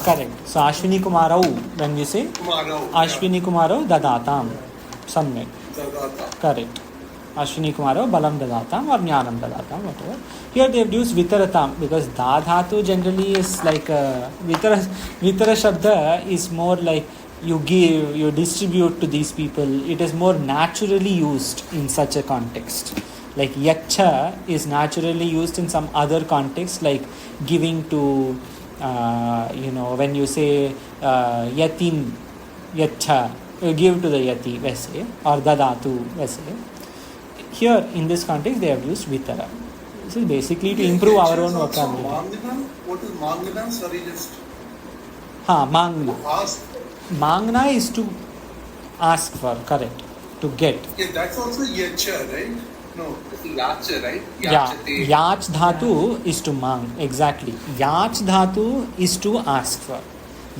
Correct. So Ashwini Kumarau, when we say Kumarau. Ashwini Kumarau Dadatam. Samyak. Dadata. Correct. Ashwini Kumarau Balam Dadatam or Jnanam Dadatam, whatever. Here they have used Vitaratam because Da Dhatu generally is like Vitara Shabda is more like you give, you distribute to these people. It is more naturally used in such a context. Like Yacha is naturally used in some other context, like giving to, when you say Yatim, Yacha, you give to the Yati, Vese, or Dadatu, Vese. Here in this context they have used Vitara. This is basically to improve our own vocabulary. Mangana? What is Mangana? Sorry, just Mangna. ask. Mangna is to ask for, correct, to get. Yeah, that's also Yacha, right? No. It's Yacha, right? Yeah, Yachate. Yach Dhatu is to mang, exactly. Yach Dhatu is to ask for.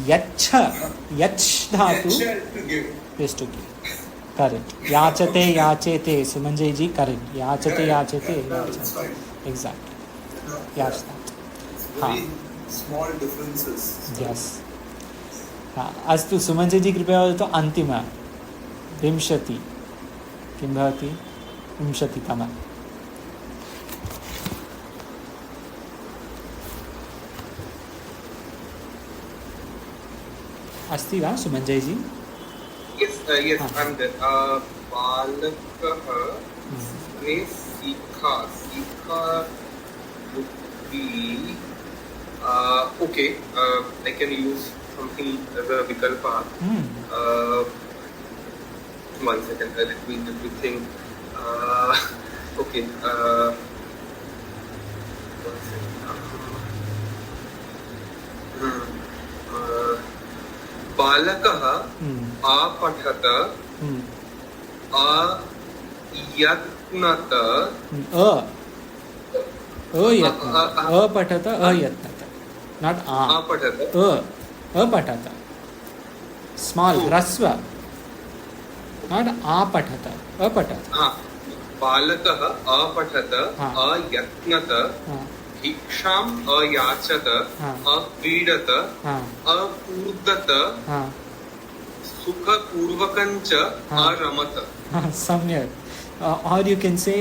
Yacha, Yach Dhatu Yacha to give. is to give. Correct. Yachate, Yachete, Sumanjay ji, correct. Yachate, Yachete, It's Yachate. fine. Exactly. Yeah. Yach Dhatu. Very small differences. Yes. अस्तु सुमंजय जी कृपया वदतु अन्तिम विंशति किं भवति विंशतितम अस्ति वा सुमंजय जी Yes, I'm there. Balakah ne Sikha would be okay. I can use something as a vikalpa. One second, let me think. Okay. One second. बालकः आपठत अयत्नत अपठत अयत्नत not आपठत अपठत small hrasva not apathat apatat बालकः अपठत अयत्नत भिक्षाम् अयाचत अक्रीडत अकूर्दत सुखपूर्वकञ्च अरमत. सम्यक्. Or you can say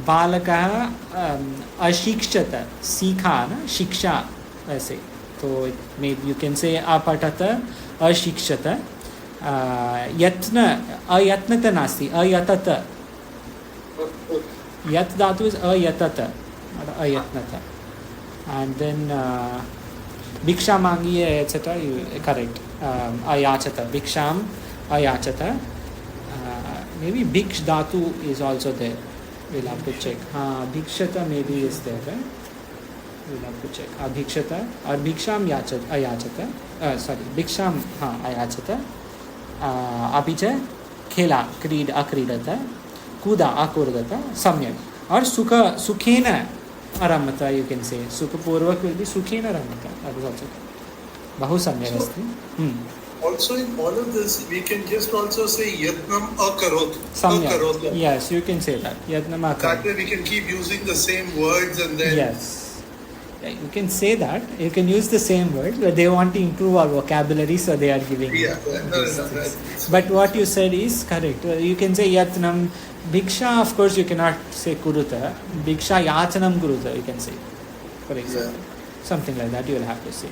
बालकः अशिक्षत सीखा ना शिक्षा ऐसे तो maybe you can say अपठत अशिक्षत यत्न अयत्नत नास्ति अयतत यत् धातु is अयतत ayatnata and then bhiksha mangiye etc you correct ayachata bhiksham ayachata maybe bhiksh dhatu is also there, we'll have to check. Bhikshata maybe is there, right? We'll have to check. Bhikshata or bhiksham ayachata sorry bhiksham ayachata abhicha khela creed akridata kuda akurdata samyak or sukhena aramata you can say sukhapurvak will be sukhena aramata. That is also bahu samyak asti. Also in all of this we can just also say yatnam akarot. Samyak. Yes, you can say that. Yatnam akarot. That way we can keep using the same words and then yes. You can say that. You can use the same words, but they want to improve our vocabulary, so they are giving. Yeah, but what you said is correct. You can say yatnam. Bhiksha, of course, you cannot say kuruta. Bhiksha yachanam kuruta, you can say. For example. Something like that you will have to say.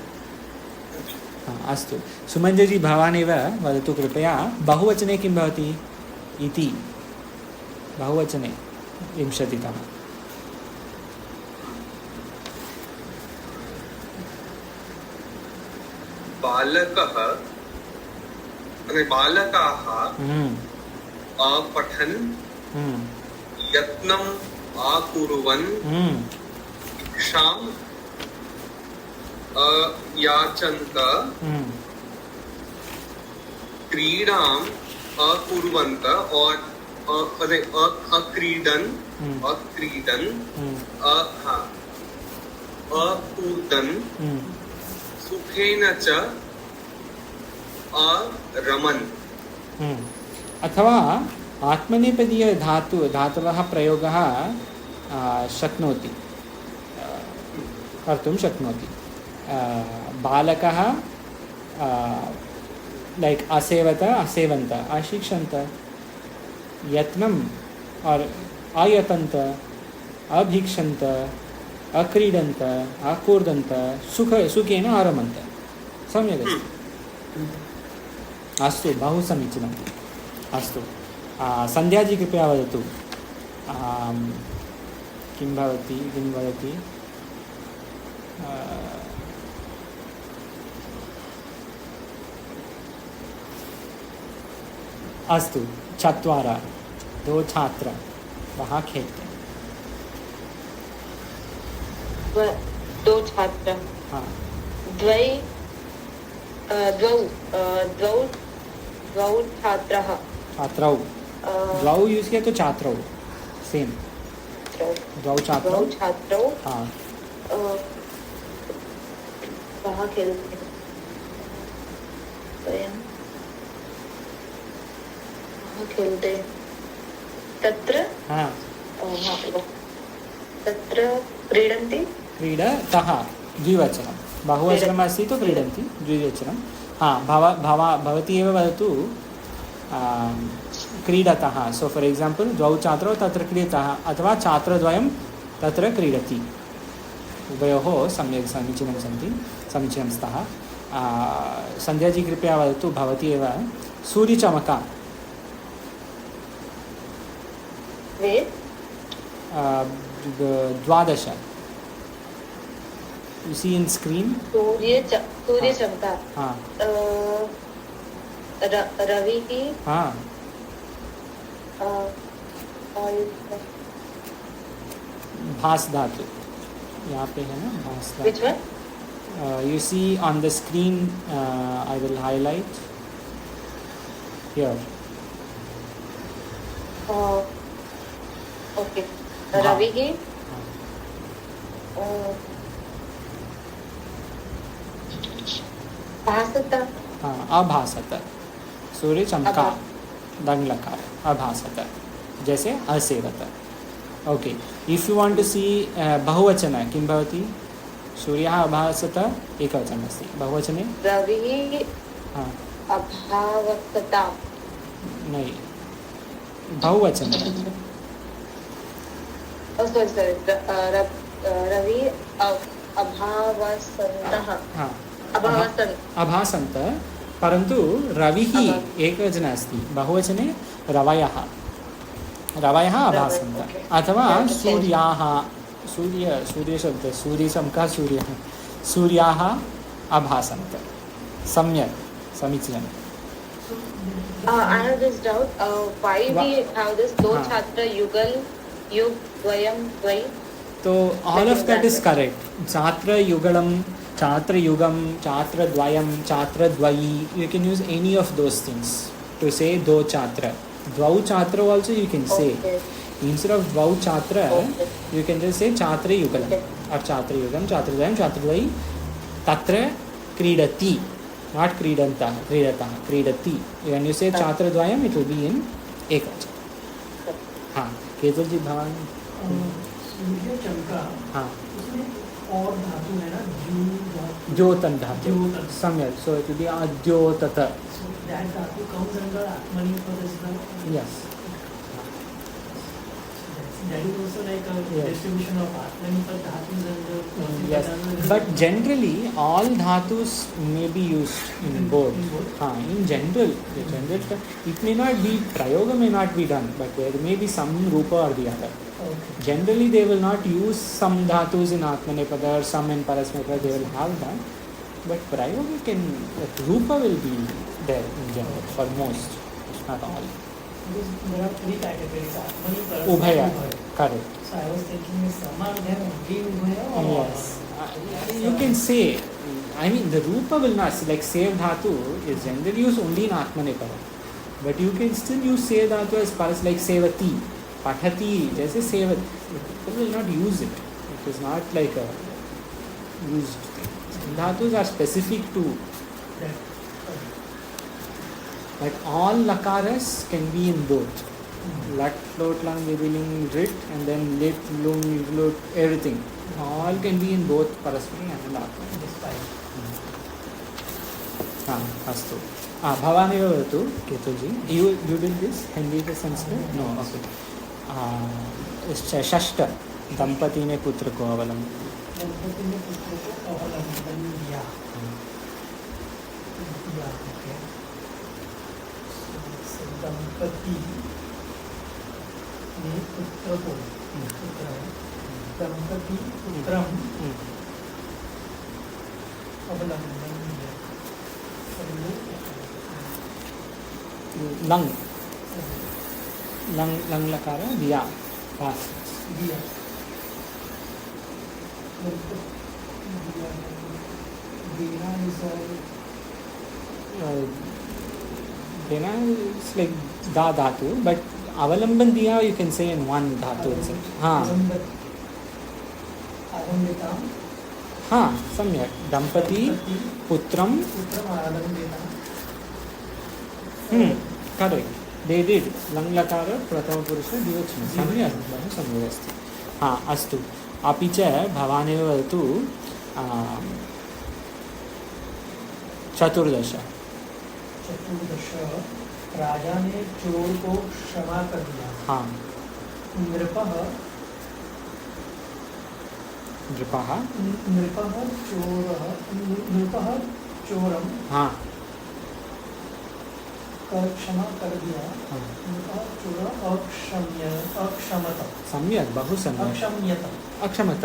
अस्तु सुमञ्जजी भवानेव वदतु कृपया बहुवचने किं भवति इति बहुवचने 20तः बालकाः अपठन् यत्नम् अकुर्वन् शिक्षाम् अयाचन्त क्रीडाम् अकुर्वन्त और अक्रीडन् अकूर्दन् सुखेन च अरमन्। अथवा आत्मनेपदीय धातवः प्रयोगः शक्नोति कर्तुं शक्नोति। बालकः लाइक असेवत असेवन्त अशिक्षन्त यत्नम् और अयतन्त अभीक्षन्त अक्रीडन्त अकूर्दन्त सुखेन आरमन्त। सम्यक् अस्ति। अस्तु बहु समीचीनम्। अस्तु सन्ध्याजी कृपया वदतु किं भवति किं वदति अस्तु 4 2 छात्र वहाँ खेलते हैं। 2 छात्र हाँ द्वौ छात्रः छात्रौ द्वौ यूज किया तो छात्रौ सेम द्वौ छात्रौ हाँ वहाँ खेलते खेलते तत्र हाँ तत्र क्रीडन्ति क्रीडतः द्विवचनं बहुवचनम् अस्ति तो क्रीडन्ति द्विवचनं। हाँ भवती एव वदतु क्रीडतः। सो फॉर एग्जांपल द्वौ छात्रौ तत्र क्रीडतः अथवा छात्रद्वयं तत्र क्रीडति। उभयोः सम्यक् समीचीनं सन्ति समीचीनं स्तः। सन्ध्याजी कृपया वदतु भवती एव सूर्यचमका 12 you see in screen सूर्य चमका हाँ रवि की हाँ भास धातु यहाँ पे है ना भास धातु। which one you see on the screen I will highlight here okay Ravi की भासत हाँ अभासत सूर्य चमका दंग लकार अभासत जैसे असेवत। Okay if you want to see बहुवचन किं भवति सूर्यः अभासत एकवचनम् अस्ति बहुवचने रविः हाँ अभावसत नहीं बहुवचन रवि अभावसन्तः हाँ अभासन्त परन्तु रविः एकवचन अस्ति बहुवचने रवयः अभासन्त अथवा सूर्याः सूर्यशब्द सूर्यचमका सूर्याः अभासन्त। सम्यक् समीचीनम्। I have this doubt. Why we have this दो छात्र युगल युग द्वयम द्वय? तो all of that is correct. छात्र युगलम छात्र युगम छात्र द्वयम छात्र द्वयी you can use any of those things to say दो छात्र द्वौ छात्र also you can say instead of द्वौ छात्र you can just say छात्र युगलम और छात्र युगम छात्र द्वयम छात्र द्वयी तत्र क्रीडति not क्रीडन्तः क्रीडति when you say छात्र द्वयम it will be in एकवचन। हाँ केतुल जी भवान सूर्य चमका हाँ उसमें और धातु है ना द्योतन धातु सम्यक so it will be अद्योतत that धातु comes under आत्मनेपद yes that's That is also like a Yes. distribution of Atmanipada dhatus and the Yes, but generally all dhatus may be used in both. In both. In general, it may not be, prayoga may not be done, but there may be some rupa or the other. Okay. Generally, they will not use some dhatus in Atmanepada or some in Parasmanepada, they will have that. But prayoga rupa will be there in general for most, not all. Because there are three categories, Atmani, Parasmani, Ubhaya, Ubhaya. correct. So I was thinking, is Sama there only Ubhaya or? Yes. You can say, I mean, the rupa will not, like save dhatu is generally used only in Atmanepada. But you can still use save dhatu as paras, like sevati, pathati, jaise sevat. People will not use it. It is not like a used thing. Dhatus are specific to, That. but all lakaras can be in both. Lat, lot, lang, vidhiling, rit, and then lit, lung, lut, everything. All can be in both parasmani and atmani. Despite. अस्तु भवानेव वदतु केतुजी you did this Hindi to Sanskrit no okay षष्ठ दंपति ने पुत्र को अवलंबन दंपति ने पुत्र को अवलंबन दिया okay so दंपति ने पुत्र को दंपति पुत्रम अवलंबन दिया लंग लंग लंग लकार दिया पास दिया देना is like da dhatu but avalamban diya you can say in one dhatu itself हाँ सम्यक दंपति पुत्रम करेक्ट they did लंग लकार प्रथम पुरुष द्विवचन सम्यक बहु सम्यक् अस्ति अस्तु अपि च भवानेव वदतु चतुर्दश राजा ने चोर को क्षमा कर दिया नृपः चोरम क्षमा कर दिया अक्षमत सम्यक बहु सम्यक अक्षमत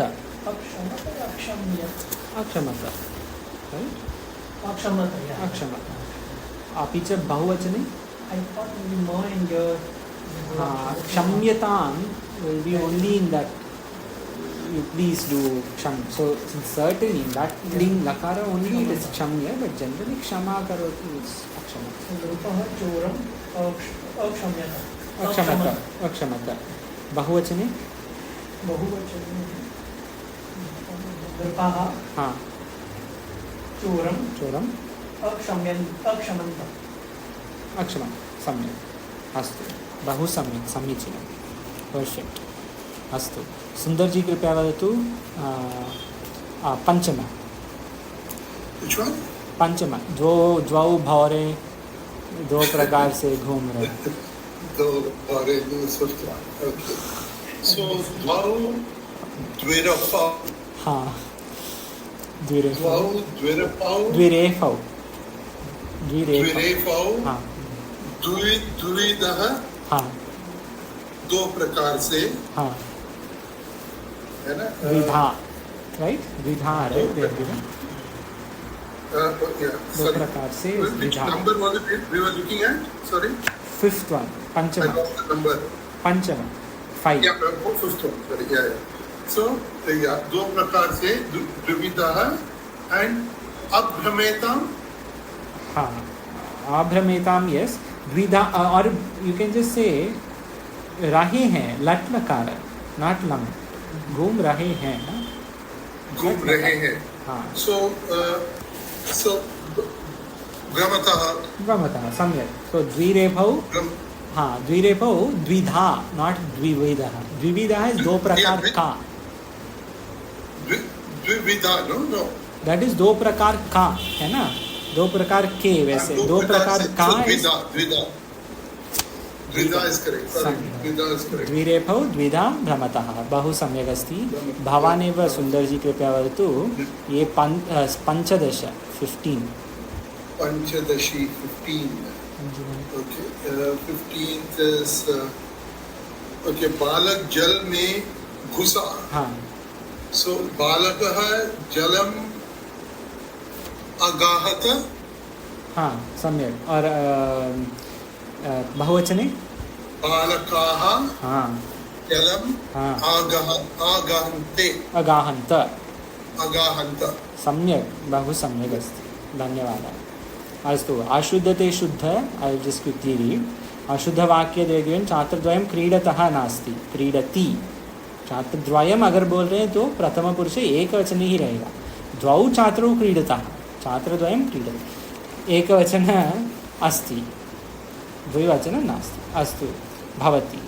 अपि च बहुवचने क्षम्यतां will be only in that you please do ksham so certainly in that ling lakara only it is kshamya but generally kshama karoti is अक्षमता बहुवचने चोरम अक्षम सम्यक् अस्तु बहु सम्यक् समीचीनं पर्फेक्ट अस्तु सुंदरजी कृपया वदतु पंचम पंचम द्वौ भौरे दो प्रकार से घूम रहे दो भौरे ओके सो द्वौ द्विरेफौ द्विरेफौ द्विविधः दो प्रकार से है ना विधा राइट विधा राइट दो प्रकार से विधा number was it we were looking at sorry fifth one पंचम नंबर पंचम 5 या फिफ्थ वन सॉरी या सो दो प्रकार से द्विविधः एंड अभ्रमेताम आभ्रमेताम यस द्विधा और यू कैन जस्ट से रहे हैं लट लकार नॉट लंग घूम रहे हैं ना घूम रहे हैं सो गमतः सम्यक् सो द्विरेफौ द्विरेफौ द्विधा नॉट द्विविधः द्विविधः इज दो प्रकार का द्विविधा नो दैट इज दो प्रकार का है ना दो प्रकार के वैसे दो प्रकार का द्विधा is correct. Sorry, द्विधा is correct. द्विरेफौ द्विधा भ्रमतः बहु सम्यक् अस्ति. भवान् एव सुन्दरजी कृपया वदतु ये पञ्चदश 15 Panchadashi 15. Okay, 15th is okay. बालक जल में घुसा. हाँ. So बालकः जलम अगाहत. हाँ सम्यक्. और बहुवचने बालकाः हाँ जलम हाँ आगहन्ते. अगाहन्त. अगाहन्त. सम्यक्. बहु सम्यक् अस्ति. धन्यवादः. अस्तु. अशुद्धते शुद्ध. I will just quickly read. अशुद्धवाक्य देगिन छात्रद्वयं क्रीडतः नास्ति क्रीडति. छात्रद्वयम् अगर बोल रहे हैं तो प्रथम पुरुष एकवचन ही रहेगा. द्वौ छात्रौ क्रीडतः. छात्रद्वयं क्रीडति. एकवचन अस्ति. द्विवचनं नास्ति. अस्तु. भवति.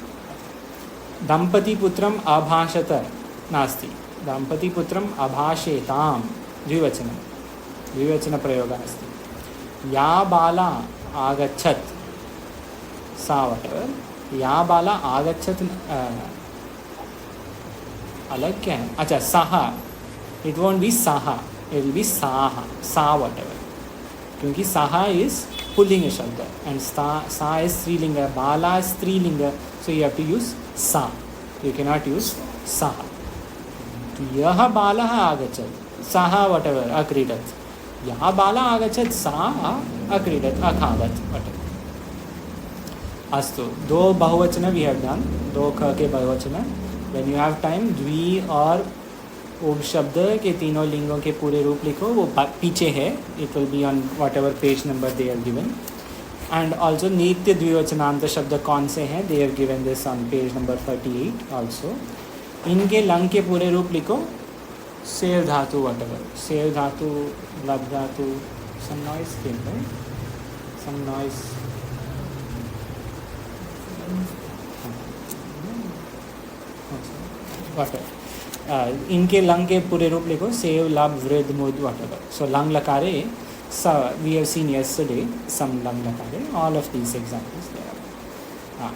दम्पतिपुत्रम् अभाषत नास्ति. दम्पतिपुत्रम् अभाषेतां. द्विवचनं. द्विवचनप्रयोगः अस्ति. या बाला आगच्छत् सा वटेवर्. या बाला आगच्छत् अलग क्या है. अच्छा सः. इट वोंट बी सः. इट विल बी साः. सा वटेवर्. क्योंकि सः इज पुल्लिंग शब्द एंड सा इज स्त्रीलिंग. बाला इज स्त्रीलिंग. So you have to use सा. यू कैन नॉट यूज सः. यः बालः आगच्छत् सः वटेवर् अक्रीडत्. यः बाला आगच्छत् सा अक्रीडत् अखादत् वटेवर्. अस्तु. दो बहुवचन वी हैव डन. दो ख के बहुवचन. व्हेन यू हैव टाइम द्वि और उपशब्द के तीनों लिंगों के पूरे रूप लिखो. वो पीछे है. It will be on whatever page number they are given. And also नित्य द्विवचनांत शब्द कौन से हैं. They are given this on page number 38 also. इनके लंग के पूरे रूप लिखो. सेव धातु वॉट एवर. सेव धातु, लब धातु. Some noise came right. Some noise. Whatever. इनके लंग के पूरे रूप लिखो. सेव, लब, वृद्ध, मुद, वॉटेवर. सो लंग लकारे we have seen yesterday some लंग लकारे. All of these examples there. हाँ.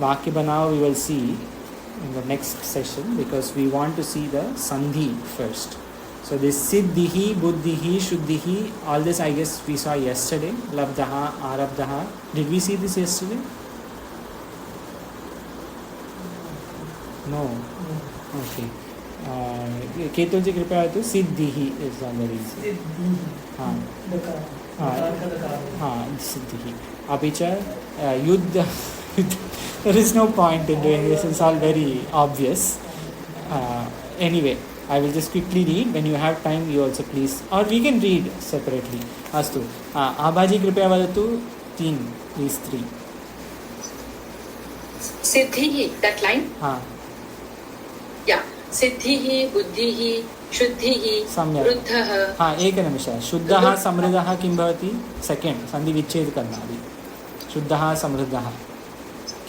वाक्य बनाओ. We will see in the next session because we want to see the sandhi first. So this सिद्धिः, बुद्धिः, शुद्धिः, all this I guess we saw yesterday. लब्धः, आरब्धः. Did we see this yesterday? No. Okay. Ketul ji कृपया तो सिद्धिः इज ऑन द रीजन. हाँ हाँ सिद्धिः. अपि च युद्ध. there is no point in doing this. It's all very obvious. Anyway, I will just quickly read. When you have time, you also please, or we can read separately. अस्तु. आभाजी कृपया वदतु 3 these 3. सिद्धिः. that line. हाँ. Yeah. सिद्धिः, बुद्धिः, शुद्धिः, वृद्धः. हाँ एकनिमिषः. शुद्धः समृद्धः किं भवति. सेकेंड सन्धि विच्छेद करना अभी. शुद्धः समृद्धः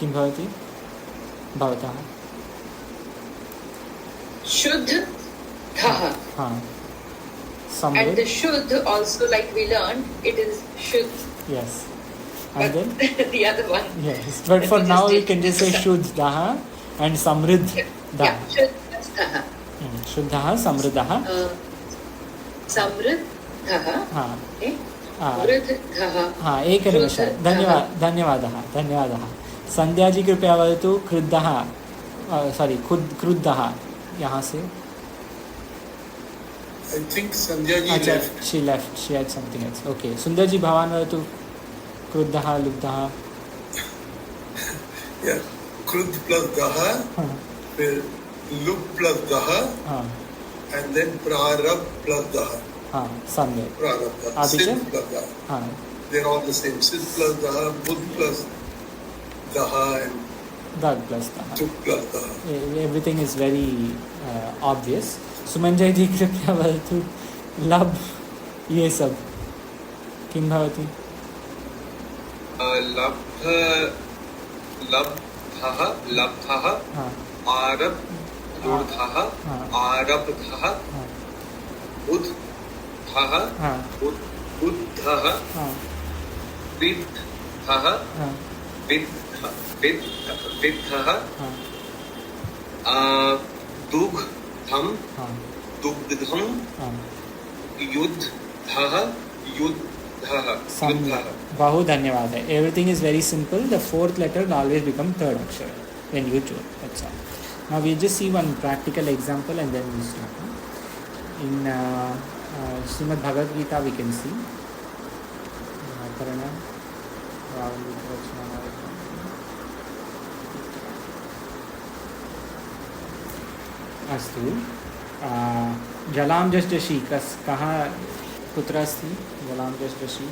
किं भवति भवतः. शुद्धः. हाँ. And the shuddh also, like we learned, it is shuddh. Yes. And then the other one. Yes. But for now we can just say shuddhah and samriddhah. Yeah. Shuddhah. शुद्धः समृद्धः. समृद्धः. हाँ. वृद्धः. हाँ एकनिमिषः. धन्यवादः. धन्यवादः. संध्या जी कृपया वदतु क्रुद्धः. सॉरी क्रुद्धः. यहाँ से. I think Sandhya ji left. She left. She had something else. Okay. सुंदर जी भवान वदतु क्रुद्धः लुब्धः. Yeah. क्रुद्ध plus दः. फिर लुप प्लस दः. and then prarabh plus दः. हाँ सम्यक. prarabh सिद्ध plus दः. हाँ. They're all the same. सिद्ध plus दः, Buddha plus दः and dag plus दः. चुप plus दः. Everything is very obvious. सुमंजय जी कृपया वदतु लब ये सब किं भवति. लब्धः, लब्धः, आरब्धः, आरब्धः, बुद्धः, बुद्धः, विद्धः, विद्धः, विद्धः दुग्धं दुग्धं युद्धः युद्धः. Bahu dhanyavad. Everything is very simple. The fourth letter will always become third akshara when you join. That's all. Now we'll just see one practical example and then we'll start. In Srimad Bhagavad Gita we can see. अस्तु. Tzalam जष्टशी कहाँ कुत्र अस्ति Tzalam जष्टशी?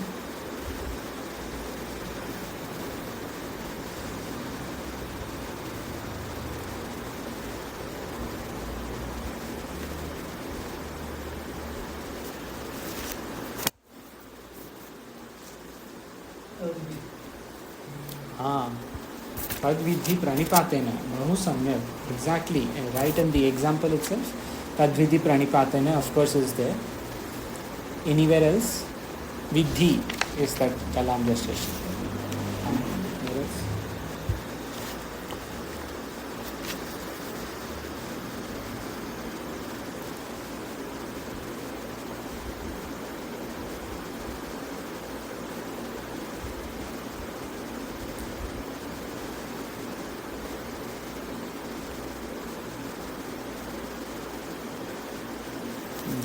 हाँ, तद्विधि प्रणिपातेन बहु सम्यक्. Exactly, right in the example itself. Tadvidhi pranipatena, of course, is there. Anywhere else, vidhi is that kalam gestation.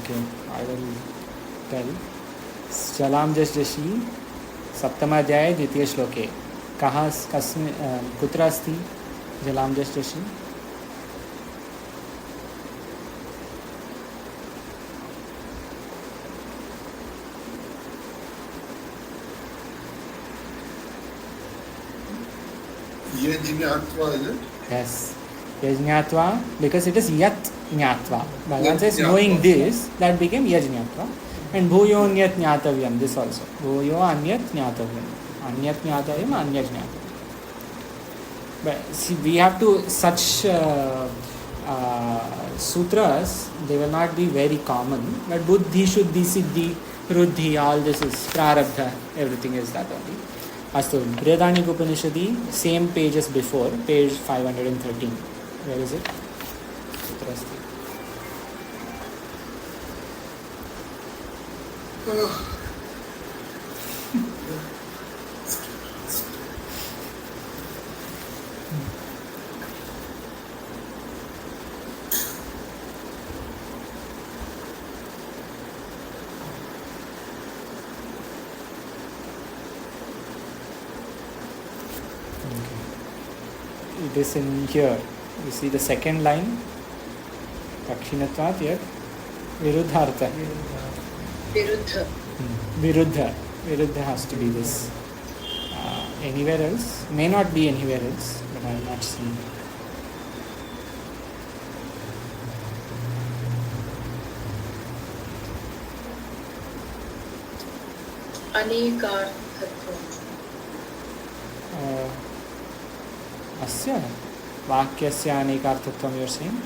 Okay, I will tell. Jalam Jashi Saptamadhyaya Dvitiya Shloke. Kaha kutra asti Jalam Jashi? Yajñātva, is it? Yes. Yajñātva, because it is Yat Jñātva. Bhagavan says, knowing this, that became Yajñātva. And Bhuyo Anyat Jñātavyam, this also. Bhuyo Anyat Jñātavyam. Anyat Jñātavyam, Anyat Jñātavyam. But see, we have to, such sutras, they will not be very common. But Buddhi, Shuddhi, Siddhi, Ruddhi, all this is Prarabdha, everything is that only. Astu, Brihadaranyaka Upanishadi, same page as before, page 513. Where is it? Sutrasti. It is in here. You see the second line. Dakshinatvat yet Viruddhartha. Viruddha. Viruddha. Viruddha has to be this. Anywhere else? May not be anywhere else, but I have not seen. Anekarthatvam. Asya vakyasya anekarthatvam you are saying?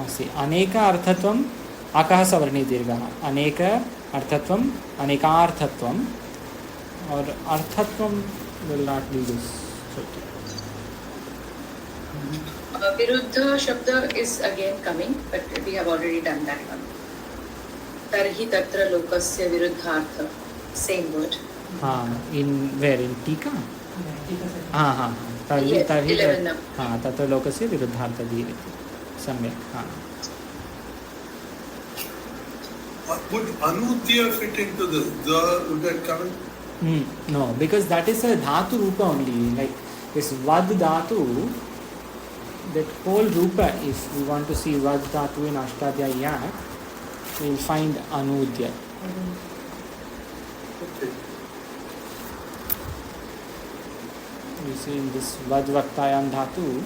See, aneka arthatvam akaha savarni dirgha. Aneka arthatvam anekarthatvam or arthatvam will not be this. Viruddha Shabda is again coming, but we have already done that one. Tarhi Tatra Lokasya Viruddhartha. Same word. In where? In Tika? Yes, 11. Tatra Lokasya Viruddhartha Diri. Samyak. Would Anudya fit into this? Would that come in? No, because that is a Dhatu Rupa only. Like this Vad Dhatu, that whole Rupa, if we want to see Vad Dhatu in Ashtadhyayi Yak, we will find Anudya. Okay. You see in this Vad Vaktayam Dhatu,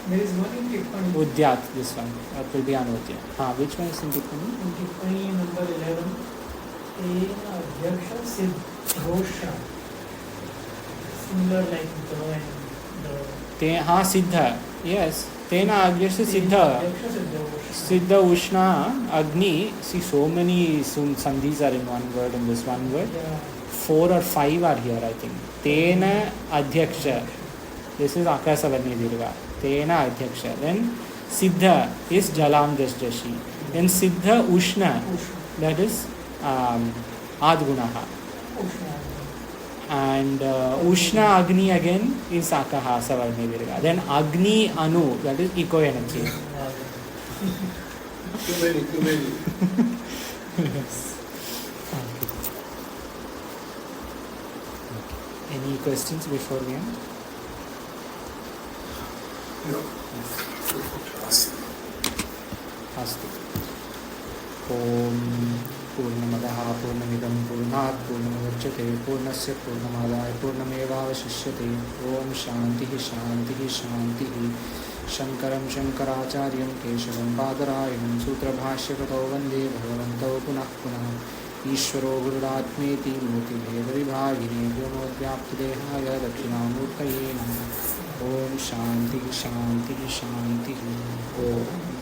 There is one in Tippani. Udyat, this one. That will be Anudya. Which one is in Tippani? In Tippani number 11, Adhyaksha Siddhosha. Similar like the and the. Siddha. Yes. Tena Adhyasya Siddha. Siddha Ushna Agni. See, so many sandhis are in one word, in this one word. Yeah. 4 or 5 are here, I think. Tena adhyaksha. This is akasavarni dirgha. Tena adhyaksha. Then siddha is jalam dasjashi. Then siddha ushna, that is adgunaha. And ushna agni again is akaha savarni dirgha. Then agni anu, that is eco energy. Too many. Yes. Any questions before we end? No. Astu. Om Purnamadaha Purnamidam Purnat Purnamudachyate Purnasya Purnamādaya Purnamevavashishyate. Om Shantihi Shantihi Shantihi. Shankaram Shankaracharyam Keshavam Badarayam Sutrabhashyakrito Vande Bhagavanto Punah Punah. Ishvaro Gururatmeti Murti Bheda Vibhagine Vyomodvyaptidehaya Dakshinamurtaye Namaha. Om Shanti Shanti Shanti. Om